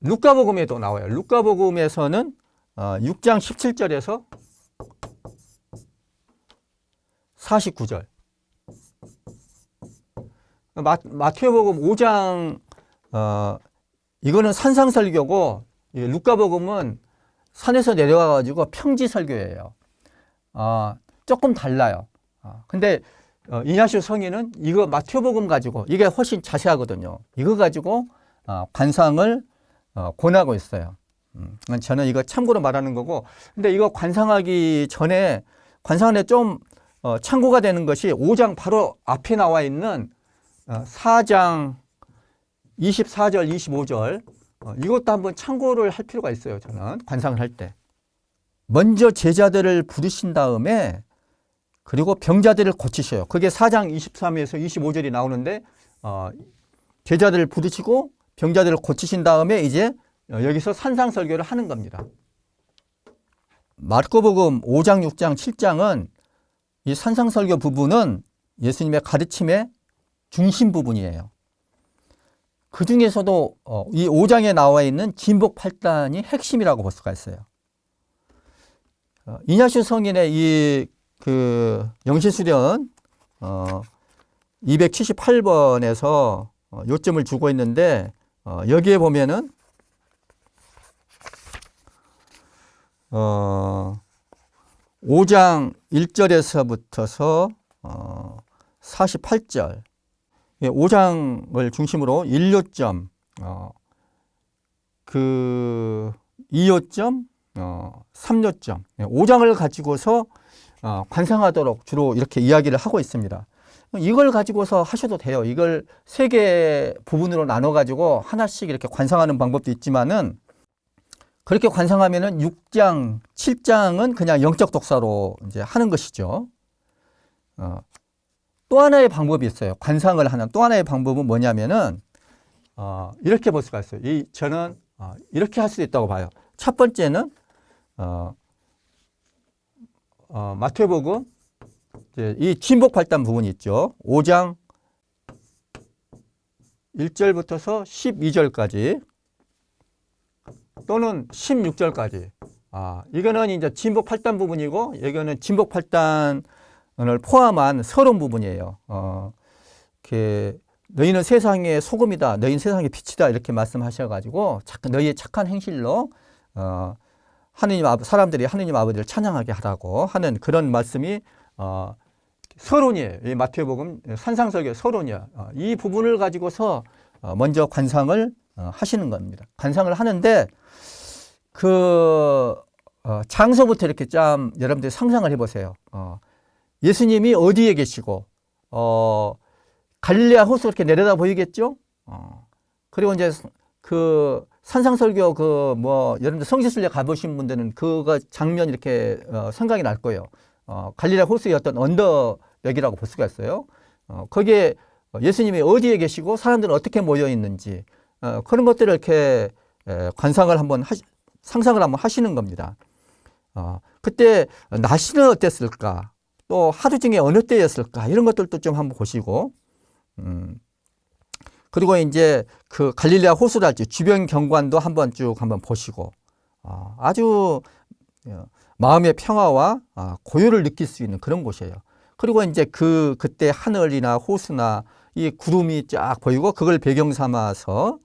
루카복음에도 나와요. 루카복음에서는 6장 17절에서 49절. 마태복음 5장 이거는 산상설교고 루카복음은 산에서 내려와 가지고 평지설교예요. 조금 달라요. 근데 이냐시오 성인은 이거 마태복음 가지고 이게 훨씬 자세하거든요. 이거 가지고 관상을 권하고 있어요. 저는 이거 참고로 말하는 거고, 근데 이거 관상하기 전에 관상에 좀 참고가 되는 것이 5장 바로 앞에 나와 있는 4장 24절, 25절 이것도 한번 참고를 할 필요가 있어요. 저는 관상을 할 때. 먼저 제자들을 부르신 다음에 그리고 병자들을 고치셔요. 그게 4장 23에서 25절이 나오는데 제자들을 부르시고 병자들을 고치신 다음에 이제 여기서 산상설교를 하는 겁니다. 마르코복음 5장, 6장, 7장은 이 산상설교 부분은 예수님의 가르침의 중심 부분이에요. 그 중에서도 이 5장에 나와 있는 진복 8단이 핵심이라고 볼 수가 있어요. 이냐시오 성인의 이 영신수련 278번에서 요점을 주고 있는데 여기에 보면은 5장 1절에서부터서 48절 5장을 중심으로 1요점, 2요점, 3요점 5장을 가지고서 관상하도록 주로 이렇게 이야기를 하고 있습니다. 이걸 가지고서 하셔도 돼요. 이걸 3개 부분으로 나눠 가지고 하나씩 이렇게 관상하는 방법도 있지만은 그렇게 관상하면은 6장, 7장은 그냥 영적 독사로 이제 하는 것이죠. 또 하나의 방법이 있어요. 관상을 하는 또 하나의 방법은 뭐냐면은 이렇게 볼 수가 있어요. 저는 이렇게 할 수도 있다고 봐요. 첫 번째는 마태복음 이 진복팔단 부분이 있죠. 5장 1절부터서 12절까지 또는 16절까지. 이거는 이제 진복팔단 부분이고 여기는 진복팔단을 포함한 서론 부분이에요. 너희는 세상의 소금이다. 너희는 세상의 빛이다. 이렇게 말씀하셔가지고 너희의 착한 행실로 사람들이 하느님 아버지를 찬양하게 하라고 하는 그런 말씀이 서론이에요. 이 마태복음 산상설교 서론이야. 이 부분을 가지고서 먼저 관상을 하시는 겁니다. 관상을 하는데 장소부터 이렇게 좀 여러분들이 상상을 해보세요. 예수님이 어디에 계시고 갈릴레아 호수 이렇게 내려다 보이겠죠? 그리고 이제 산상설교 여러분들 성지순례 가보신 분들은 그거 장면 이렇게 생각이 날 거예요. 갈릴레아 호수의 어떤 언덕역이라고 볼 수가 있어요. 거기에 예수님이 어디에 계시고 사람들은 어떻게 모여 있는지 그런 것들을 이렇게 관상을 상상을 한번 하시는 겁니다. 그때 날씨는 어땠을까? 또 하루 중에 어느 때였을까? 이런 것들도 좀 한번 보시고, 그리고 이제 그 갈릴레아 호수랄지 주변 경관도 한번 보시고, 아주 마음의 평화와 고요를 느낄 수 있는 그런 곳이에요. 그리고 이제 그때 하늘이나 호수나 이 구름이 쫙 보이고 그걸 배경 삼아서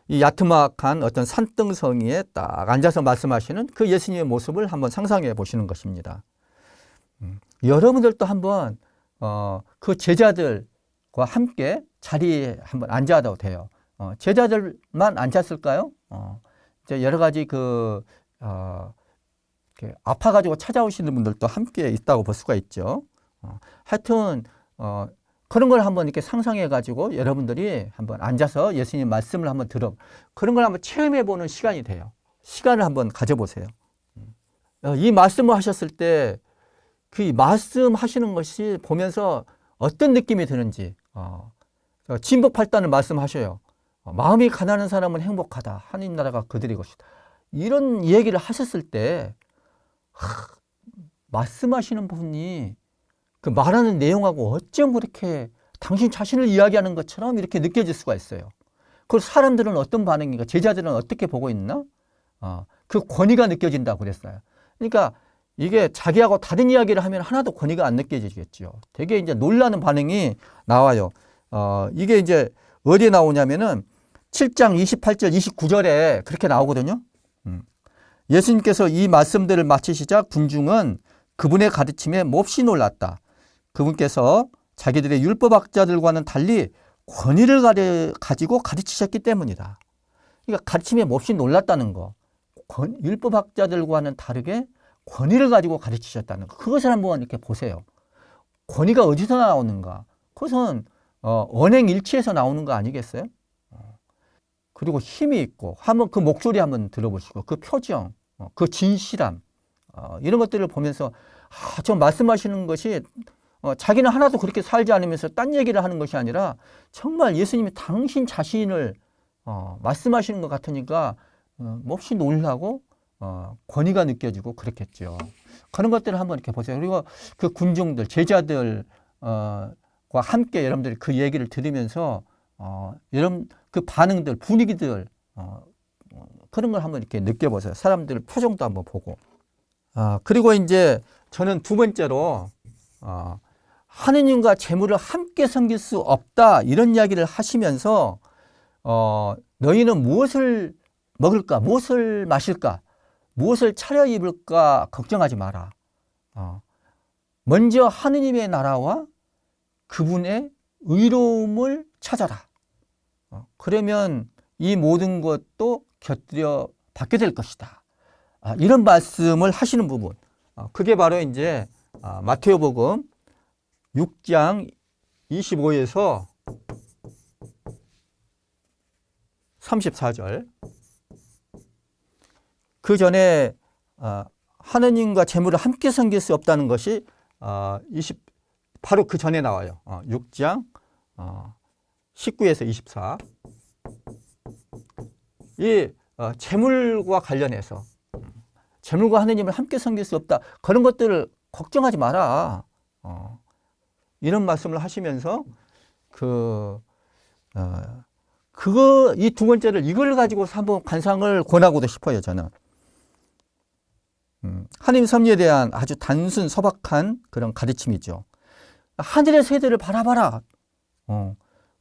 이 야트막한 어떤 산등성이에 딱 앉아서 말씀하시는 그 예수님의 모습을 한번 상상해 보시는 것입니다. 여러분들도 한번 그 제자들과 함께 자리에 한번 앉아도 돼요. 제자들만 앉았을까요? 이제 여러 가지 아파가지고 찾아오시는 분들도 함께 있다고 볼 수가 있죠. 하여튼 그런 걸 한번 이렇게 상상해가지고 여러분들이 한번 앉아서 예수님 말씀을 한번 그런 걸 한번 체험해보는 시간이 돼요. 시간을 한번 가져보세요. 이 말씀을 하셨을 때 그 말씀하시는 것이 보면서 어떤 느낌이 드는지 진복팔단을 말씀하셔요. 마음이 가난한 사람은 행복하다. 하나님 나라가 그들의 것이다. 이런 얘기를 하셨을 때 말씀하시는 분이 그 말하는 내용하고 어쩜 그렇게 당신 자신을 이야기하는 것처럼 이렇게 느껴질 수가 있어요. 그 사람들은 어떤 반응인가? 제자들은 어떻게 보고 있나? 그 권위가 느껴진다고 그랬어요. 그러니까 이게 자기하고 다른 이야기를 하면 하나도 권위가 안 느껴지겠죠. 되게 이제 놀라는 반응이 나와요. 이게 이제 어디에 나오냐면은 7장 28절, 29절에 그렇게 나오거든요. 예수님께서 이 말씀들을 마치시자 군중은 그분의 가르침에 몹시 놀랐다. 그분께서 자기들의 율법학자들과는 달리 권위를 가지고 가르치셨기 때문이다. 그러니까 가르침에 몹시 놀랐다는 거. 율법학자들과는 다르게 권위를 가지고 가르치셨다는 거. 그것을 한번 이렇게 보세요. 권위가 어디서 나오는가? 그것은 언행일치에서 나오는 거 아니겠어요? 그리고 힘이 있고 한번 그 목소리 한번 들어보시고 그 표정, 그 진실함 이런 것들을 보면서 좀 말씀하시는 것이 자기는 하나도 그렇게 살지 않으면서 딴 얘기를 하는 것이 아니라 정말 예수님이 당신 자신을 말씀하시는 것 같으니까 몹시 놀라고 권위가 느껴지고 그렇겠죠. 그런 것들을 한번 이렇게 보세요. 그리고 그 군중들, 제자들과 함께 여러분들이 그 얘기를 들으면서 여러분 그 반응들, 분위기들 그런 걸 한번 이렇게 느껴보세요. 사람들 표정도 한번 보고. 그리고 이제 저는 두 번째로 하느님과 재물을 함께 섬길 수 없다 이런 이야기를 하시면서 너희는 무엇을 먹을까, 무엇을 마실까, 무엇을 차려입을까 걱정하지 마라. 먼저 하느님의 나라와 그분의 의로움을 찾아라. 그러면 이 모든 것도 곁들여 받게 될 것이다. 이런 말씀을 하시는 부분. 그게 바로 이제 마태복음 6장 25에서 34절. 그 전에 하느님과 재물을 함께 섬길 수 없다는 것이 바로 그 전에 나와요. 6장 19에서 24. 이 재물과 관련해서 재물과 하느님을 함께 섬길 수 없다. 그런 것들을 걱정하지 마라. 이런 말씀을 하시면서 이 두 번째를 이걸 가지고서 한번 관상을 권하고도 싶어요, 저는. 하나님 섭리에 대한 아주 단순 소박한 그런 가르침이죠. 하늘의 새들을 바라봐라.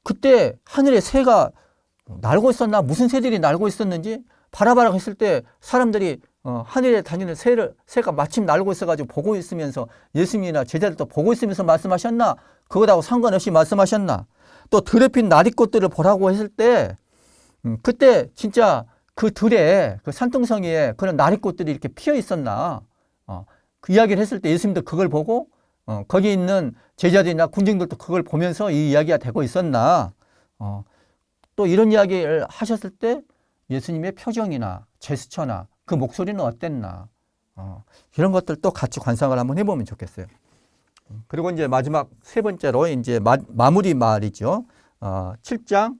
그때 하늘의 새가 날고 있었나? 무슨 새들이 날고 있었는지 바라봐라 했을 때 사람들이 하늘에 다니는 새가 마침 날고 있어가지고 보고 있으면서 예수님이나 제자들도 보고 있으면서 말씀하셨나? 그거하고 상관없이 말씀하셨나? 또 들에 핀 나리꽃들을 보라고 했을 때 그때 진짜 그 들에 그 산등성이에 그런 나리꽃들이 이렇게 피어 있었나? 그 이야기를 했을 때 예수님도 그걸 보고 거기 있는 제자들이나 군중들도 그걸 보면서 이 이야기가 되고 있었나? 또 이런 이야기를 하셨을 때 예수님의 표정이나 제스처나 그 목소리는 어땠나? 이런 것들도 같이 관상을 한번 해보면 좋겠어요. 그리고 이제 마지막 세 번째로 이제 마무리 말이죠. 7장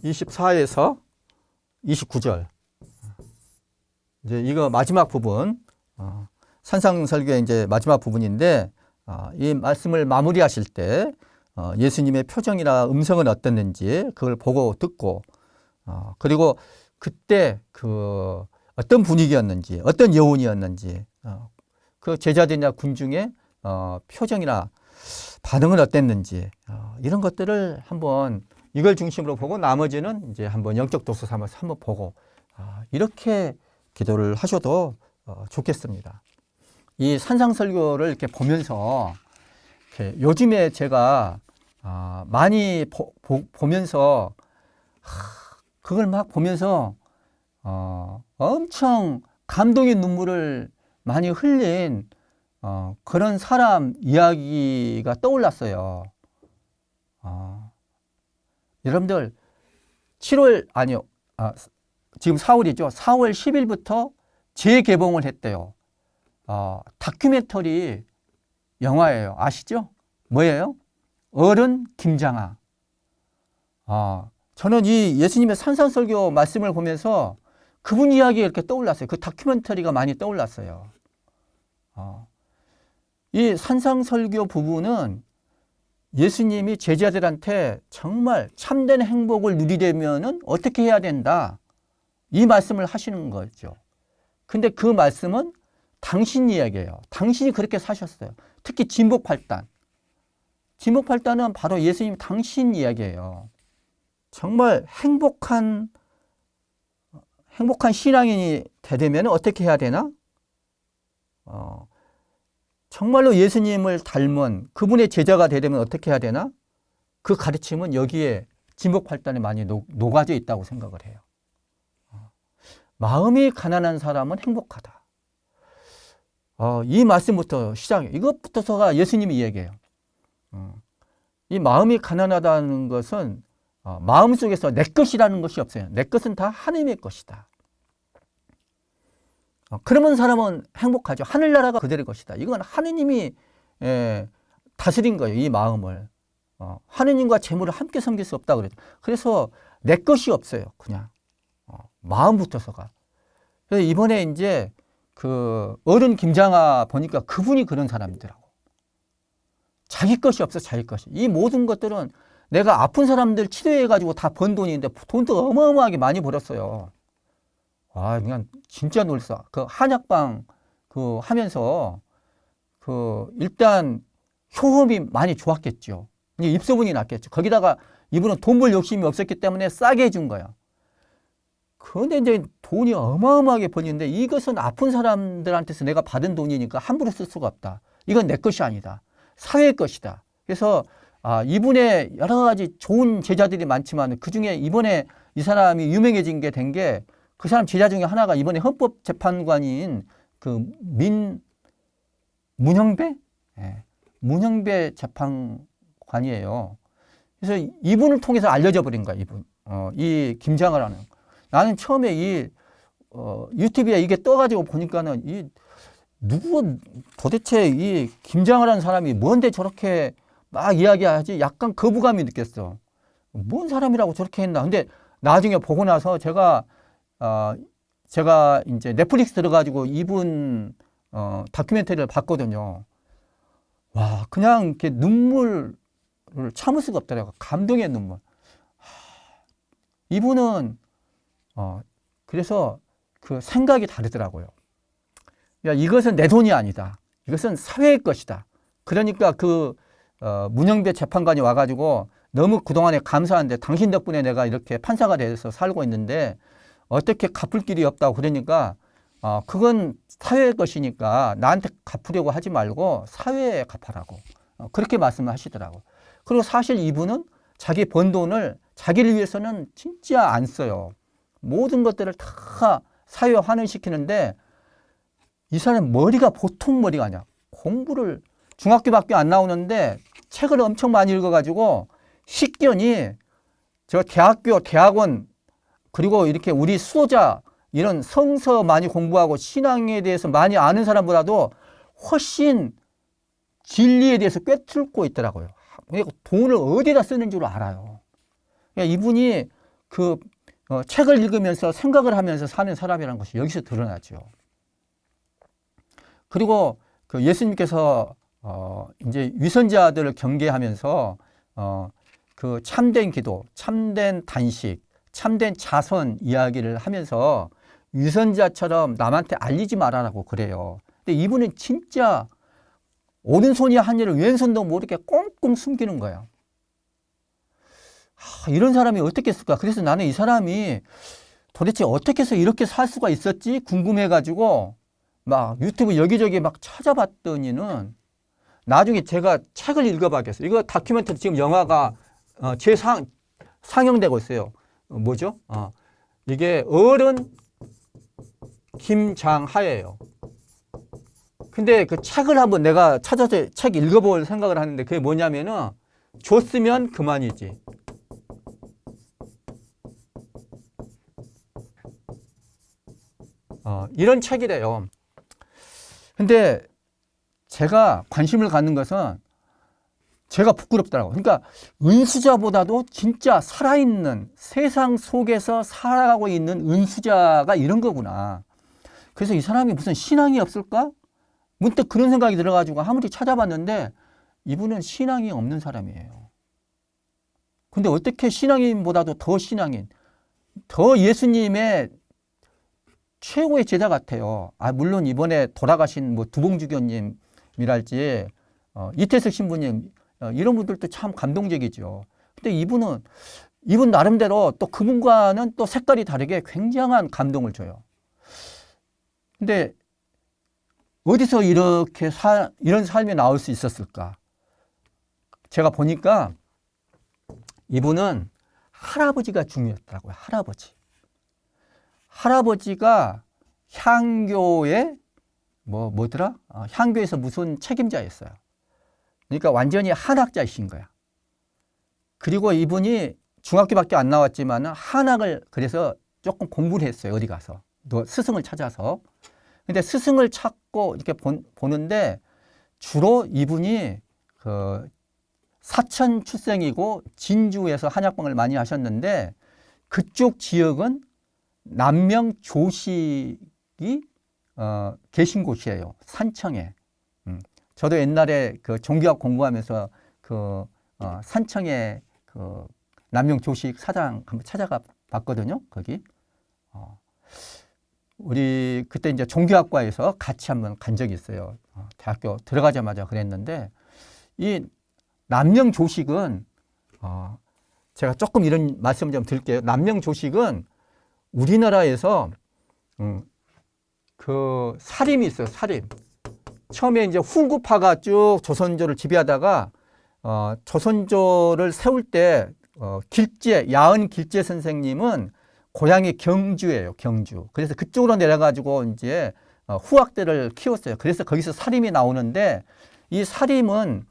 24에서 29절. 이제 이거 마지막 부분, 산상설교의 이제 마지막 부분인데, 이 말씀을 마무리하실 때 예수님의 표정이나 음성은 어땠는지 그걸 보고 듣고, 그리고 그때 그 어떤 분위기였는지, 어떤 여운이었는지, 그 제자들이나 군중의 표정이나 반응은 어땠는지, 이런 것들을 한번 이걸 중심으로 보고 나머지는 이제 한번 영적 독서 삼아서 한번 보고, 이렇게 기도를 하셔도 좋겠습니다. 이 산상설교를 이렇게 보면서 이렇게 요즘에 제가 많이 보면서 그걸 막 보면서 엄청 감동의 눈물을 많이 흘린 그런 사람 이야기가 떠올랐어요. 여러분들 7월 아니요. 지금 4월이죠. 4월 10일부터 재개봉을 했대요. 다큐멘터리 영화예요. 아시죠? 뭐예요? 어른 김장아. 저는 이 예수님의 산상설교 말씀을 보면서 그분 이야기가 이렇게 떠올랐어요. 그 다큐멘터리가 많이 떠올랐어요. 이 산상설교 부분은 예수님이 제자들한테 정말 참된 행복을 누리려면 어떻게 해야 된다. 이 말씀을 하시는 거죠. 근데 그 말씀은 당신 이야기예요. 당신이 그렇게 사셨어요. 특히 진복팔단. 진복팔단은 바로 예수님 당신 이야기예요. 정말 행복한 신앙인이 되려면 어떻게 해야 되나? 정말로 예수님을 닮은 그분의 제자가 되려면 어떻게 해야 되나? 그 가르침은 여기에 진복팔단에 많이 녹아져 있다고 생각을 해요. 마음이 가난한 사람은 행복하다. 이 말씀부터 시작해요. 이것부터가 예수님이 이야기해요. 이 마음이 가난하다는 것은 마음속에서 내 것이라는 것이 없어요. 내 것은 다 하나님의 것이다. 그러면 사람은 행복하죠. 하늘나라가 그들의 것이다. 이건 하느님이 다스린 거예요. 이 마음을. 하느님과 재물을 함께 섬길 수 없다 그랬죠. 그래서 내 것이 없어요. 그냥 마음부터서가. 그래서 이번에 이제 그 어른 김장아 보니까 그분이 그런 사람이더라고. 자기 것이 없어, 자기 것이. 이 모든 것들은 내가 아픈 사람들 치료해가지고 다 번 돈인데 돈도 어마어마하게 많이 벌었어요. 그냥 진짜 놀랐어. 그 한약방 그 하면서 그 일단 효험이 많이 좋았겠죠. 입소문이 났겠죠. 거기다가 이분은 돈 벌 욕심이 없었기 때문에 싸게 해준 거야. 그런데 이제 돈이 어마어마하게 벌리는데 이것은 아픈 사람들한테서 내가 받은 돈이니까 함부로 쓸 수가 없다. 이건 내 것이 아니다. 사회의 것이다. 그래서 이분의 여러 가지 좋은 제자들이 많지만 그중에 이번에 이 사람이 유명해진 게 된 게 그 사람 제자 중에 하나가 이번에 헌법재판관인 그 문형배? 문형배 재판관이에요. 그래서 이분을 통해서 알려져 버린 거야, 이분. 이 김장을. 나는 처음에 이 유튜브에 이게 떠가지고 보니까는 도대체 이 김장을 사람이 뭔데 저렇게 막 이야기하지? 약간 거부감이 느꼈어. 뭔 사람이라고 저렇게 했나? 근데 나중에 보고 나서 제가 이제 넷플릭스 들어가지고 이분 다큐멘터리를 봤거든요. 와, 그냥 이렇게 눈물을 참을 수가 없더라고요. 감동의 눈물. 이분은 그래서 그 생각이 다르더라고요. 야, 이것은 내 돈이 아니다. 이것은 사회의 것이다. 그러니까 문영배 재판관이 와가지고 너무 그동안에 감사한데 당신 덕분에 내가 이렇게 판사가 돼서 살고 있는데 어떻게 갚을 길이 없다고 그러니까 그건 사회의 것이니까 나한테 갚으려고 하지 말고 사회에 갚아라고 그렇게 말씀을 하시더라고. 그리고 사실 이분은 자기 번 돈을 자기를 위해서는 진짜 안 써요. 모든 것들을 다 사회에 환원시키는데 이 사람 머리가 보통 머리가 아니야. 공부를 중학교밖에 안 나오는데 책을 엄청 많이 읽어가지고 식견이 저 대학교, 대학원 그리고 이렇게 우리 수호자 이런 성서 많이 공부하고 신앙에 대해서 많이 아는 사람보다도 훨씬 진리에 대해서 꿰뚫고 있더라고요. 그러니까 돈을 어디다 쓰는 줄 알아요. 그러니까 이분이 책을 읽으면서 생각을 하면서 사는 사람이라는 것이 여기서 드러나죠. 그리고 예수님께서 이제 위선자들을 경계하면서 그 참된 기도, 참된 단식, 참된 자선 이야기를 하면서 위선자처럼 남한테 알리지 말아라고 그래요. 근데 이분은 진짜 오른손이 한 일을 왼손도 모르게 꽁꽁 숨기는 거예요. 이런 사람이 어떻게 했을까? 그래서 나는 이 사람이 도대체 어떻게 해서 이렇게 살 수가 있었지? 궁금해가지고 막 유튜브 여기저기 막 찾아봤더니는 나중에 제가 책을 읽어봐야겠어요. 이거 다큐멘터리 지금 영화가 상영되고 있어요. 뭐죠? 이게 어른 김장하예요. 근데 그 책을 한번 내가 찾아서 책 읽어볼 생각을 하는데 그게 뭐냐면은 줬으면 그만이지. 이런 책이래요. 근데 제가 관심을 갖는 것은 제가 부끄럽더라고요. 그러니까 은수자보다도 진짜 살아있는 세상 속에서 살아가고 있는 은수자가 이런 거구나. 그래서 이 사람이 무슨 신앙이 없을까? 문득 그런 생각이 들어가지고 아무리 찾아봤는데 이분은 신앙이 없는 사람이에요. 근데 어떻게 신앙인보다도 더 신앙인, 더 예수님의 최고의 제자 같아요. 물론 이번에 돌아가신 뭐 두봉주 교님이랄지 이태석 신부님 이런 분들도 참 감동적이죠. 근데 이분 나름대로 또 그분과는 또 색깔이 다르게 굉장한 감동을 줘요. 근데 어디서 이런 삶이 나올 수 있었을까? 제가 보니까 이분은 할아버지가 중요했더라고요. 할아버지가 향교의 뭐더라? 향교에서 무슨 책임자였어요. 그러니까 완전히 한학자이신 거야. 그리고 이분이 중학교밖에 안 나왔지만 한학을 그래서 조금 공부를 했어요. 어디 가서 스승을 찾아서. 근데 스승을 찾고 이렇게 보는데 주로 이분이 사천 출생이고 진주에서 한약방을 많이 하셨는데 그쪽 지역은 남명 조식이 계신 곳이에요. 산청에. 저도 옛날에 종교학 공부하면서 산청에 남명 조식 사장 한번 찾아가 봤거든요. 거기. 우리 그때 이제 종교학과에서 같이 한번 간 적이 있어요. 대학교 들어가자마자 그랬는데 이 남명 조식은 제가 조금 이런 말씀 좀 드릴게요. 남명 조식은 우리나라에서 사림이 있어요. 사림. 처음에 이제 후구파가 쭉 조선조를 지배하다가 조선조를 세울 때 야은 길재 선생님은 고향이 경주예요. 경주. 그래서 그쪽으로 내려가지고 이제 후학대를 키웠어요. 그래서 거기서 사림이 나오는데 이 사림은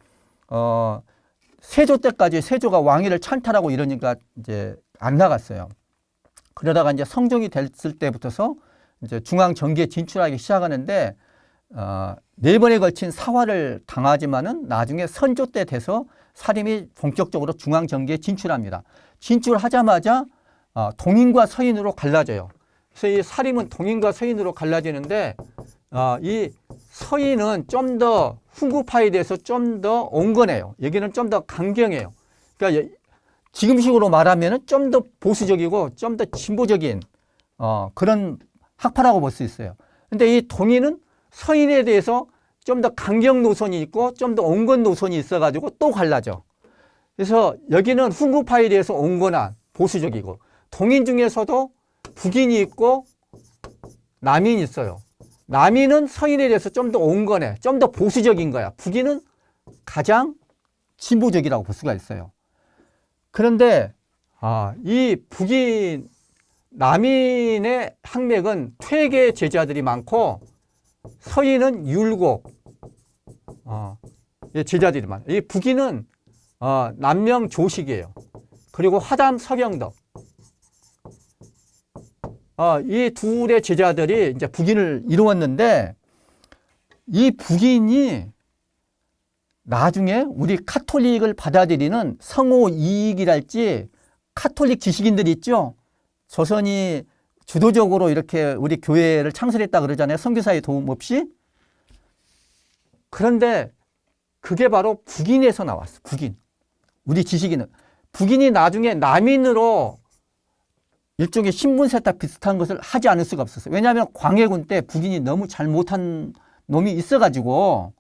세조 때까지 세조가 왕위를 찬탈하고 이러니까 이제 안 나갔어요. 그러다가 이제 성종이 됐을 때부터서 이제 중앙 정기에 진출하기 시작하는데 네 번에 걸친 사활을 당하지만은 나중에 선조 때 돼서 사림이 본격적으로 중앙정계에 진출합니다. 진출하자마자 동인과 서인으로 갈라져요. 그래서 이 사림은 동인과 서인으로 갈라지는데 이 서인은 좀 더 훈구파에 대해서 좀 더 온건해요. 여기는 좀 더 강경해요. 그러니까 지금식으로 말하면 좀 더 보수적이고 좀 더 진보적인 그런 학파라고 볼 수 있어요. 근데 이 동인은 서인에 대해서 좀 더 강경 노선이 있고 좀 더 온건 노선이 있어가지고 또 갈라져. 그래서 여기는 훈구파에 대해서 온건한 보수적이고, 동인 중에서도 북인이 있고 남인이 있어요. 남인은 서인에 대해서 좀 더 온건해, 좀 더 보수적인 거야. 북인은 가장 진보적이라고 볼 수가 있어요. 그런데 이 북인 남인의 학맥은 퇴계 제자들이 많고 서인은 율곡 제자들이 많아요. 이 북인은 남명 조식이에요. 그리고 화담 서경덕 이 둘의 제자들이 이제 북인을 이루었는데, 이 북인이 나중에 우리 카톨릭을 받아들이는 성호 이익이랄지 카톨릭 지식인들이 있죠. 조선이 주도적으로 이렇게 우리 교회를 창설했다 그러잖아요. 선교사의 도움 없이. 그런데 그게 바로 북인에서 나왔어. 북인. 우리 지식인은. 북인이 나중에 남인으로 일종의 신분 세탁 비슷한 것을 하지 않을 수가 없었어요. 왜냐하면 광해군 때 북인이 너무 잘못한 놈이 있어가지고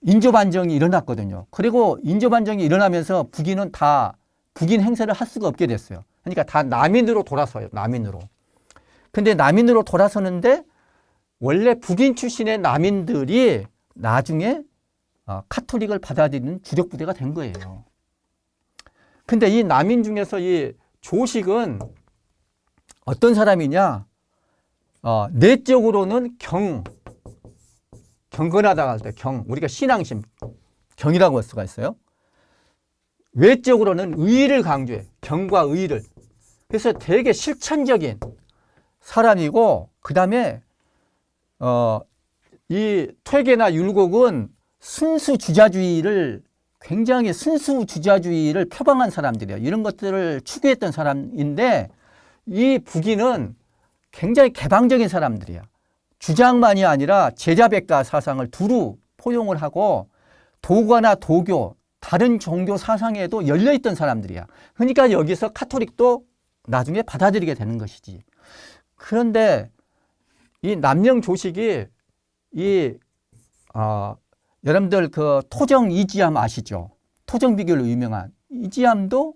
인조반정이 일어났거든요. 그리고 인조반정이 일어나면서 북인은 다 북인 행세를 할 수가 없게 됐어요. 그러니까 다 남인으로 돌아서요. 남인으로. 근데 남인으로 돌아서는데 원래 북인 출신의 남인들이 나중에 카톨릭을 받아들이는 주력 부대가 된 거예요. 근데 이 남인 중에서 이 조식은 어떤 사람이냐? 내적으로는 경건하다고 할 때 우리가 신앙심, 경이라고 할 수가 있어요. 외적으로는 의의를 강조해. 경과 의의를. 그래서 되게 실천적인 사람이고, 그 다음에 이 퇴계나 율곡은 굉장히 순수주자주의를 표방한 사람들이에요. 이런 것들을 추구했던 사람인데, 이 북인은 굉장히 개방적인 사람들이야. 주장만이 아니라 제자백가 사상을 두루 포용을 하고 도가나 도교, 다른 종교 사상에도 열려있던 사람들이야. 그러니까 여기서 카톨릭도 나중에 받아들이게 되는 것이지. 그런데 이 남명 조식이 여러분들 그 토정 이지암 아시죠? 토정 비결로 유명한 이지암도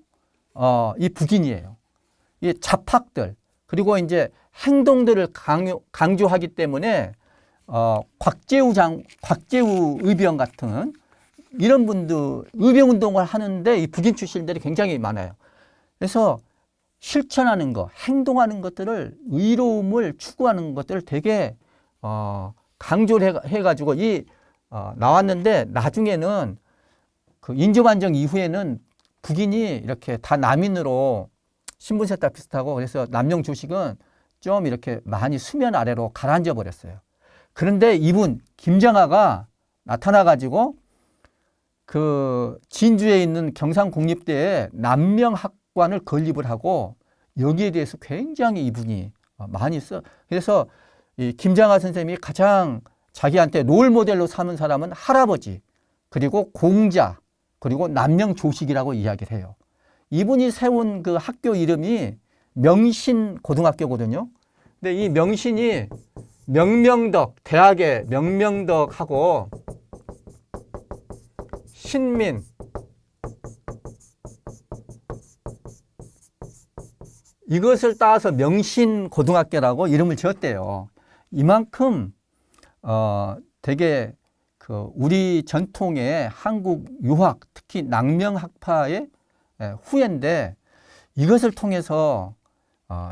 이 북인이에요. 이 잡학들 그리고 이제 행동들을 강조하기 때문에 곽재우 의병 같은 이런 분들 의병 운동을 하는데 이 북인 출신들이 굉장히 많아요. 그래서 실천하는 것, 행동하는 것들을 의로움을 추구하는 것들을 되게 강조를 해가지고 나왔는데, 나중에는 그 인조반정 이후에는 북인이 이렇게 다 남인으로 신분세탁 비슷하고, 그래서 남령 조식은 좀 이렇게 많이 수면 아래로 가라앉아 버렸어요. 그런데 이분 김장하가 나타나가지고 그 진주에 있는 경상국립대에 남명학관을 건립을 하고 여기에 대해서 굉장히 이분이 많이 그래서 이 김장하 선생님이 가장 자기한테 롤 모델로 삼은 사람은 할아버지, 그리고 공자, 그리고 남명조식이라고 이야기를 해요. 이분이 세운 그 학교 이름이 명신고등학교거든요. 근데 이 명신이 명명덕, 대학의 명명덕하고 신민, 이것을 따서 명신고등학교라고 이름을 지었대요. 이만큼 되게 그 우리 전통의 한국 유학, 특히 낭명학파의 후예인데, 이것을 통해서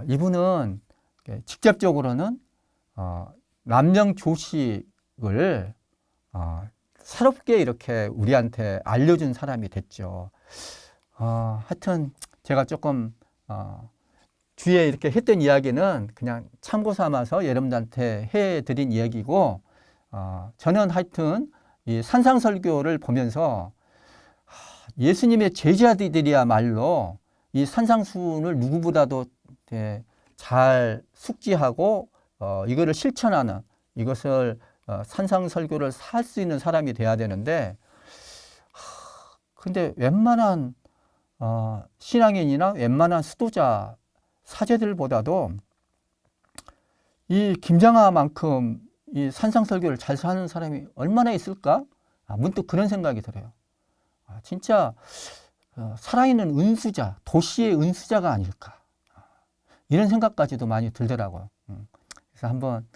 이분은 직접적으로는 남명조식을 새롭게 이렇게 우리한테 알려준 사람이 됐죠. 하여튼 제가 조금 뒤에 이렇게 했던 이야기는 그냥 참고 삼아서 여러분들한테 해드린 이야기고, 저는 하여튼 이 산상설교를 보면서 예수님의 제자들이야말로 이 산상수훈을 누구보다도 잘 숙지하고 이거를 실천하는, 이것을 산상설교를 살 수 있는 사람이 돼야 되는데, 근데 웬만한 신앙인이나 웬만한 수도자 사제들보다도 이 김장하만큼 이 산상설교를 잘 사는 사람이 얼마나 있을까? 문득 그런 생각이 들어요. 진짜 살아있는 은수자, 도시의 은수자가 아닐까, 이런 생각까지도 많이 들더라고요. 그래서 한번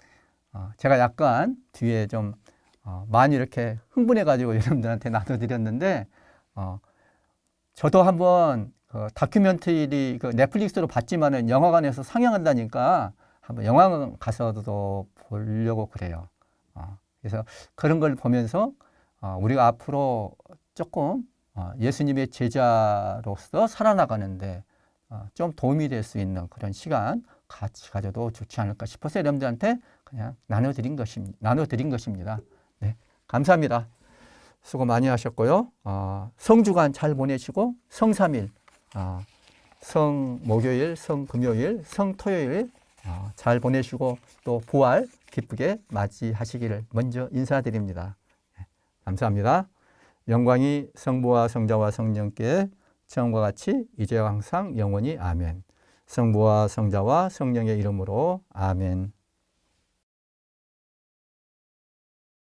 제가 약간 뒤에 좀 많이 이렇게 흥분해 가지고 여러분들한테 나눠드렸는데, 저도 한번 다큐멘터리 넷플릭스로 봤지만은 영화관에서 상영한다니까 한번 영화관 가서도 보려고 그래요. 그래서 그런 걸 보면서 우리가 앞으로 조금 예수님의 제자로서 살아나가는데 좀 도움이 될 수 있는 그런 시간 같이 가져도 좋지 않을까 싶어서 여러분들한테 그냥 나눠드린 것입니다. 네, 감사합니다. 수고 많이 하셨고요. 성주간 잘 보내시고 성삼일, 성목요일, 성금요일, 성토요일 잘 보내시고 또 부활 기쁘게 맞이하시기를 먼저 인사드립니다. 네, 감사합니다. 영광이 성부와 성자와 성령께 처음과 같이 이제와 항상 영원히 아멘. 성부와 성자와 성령의 이름으로 아멘.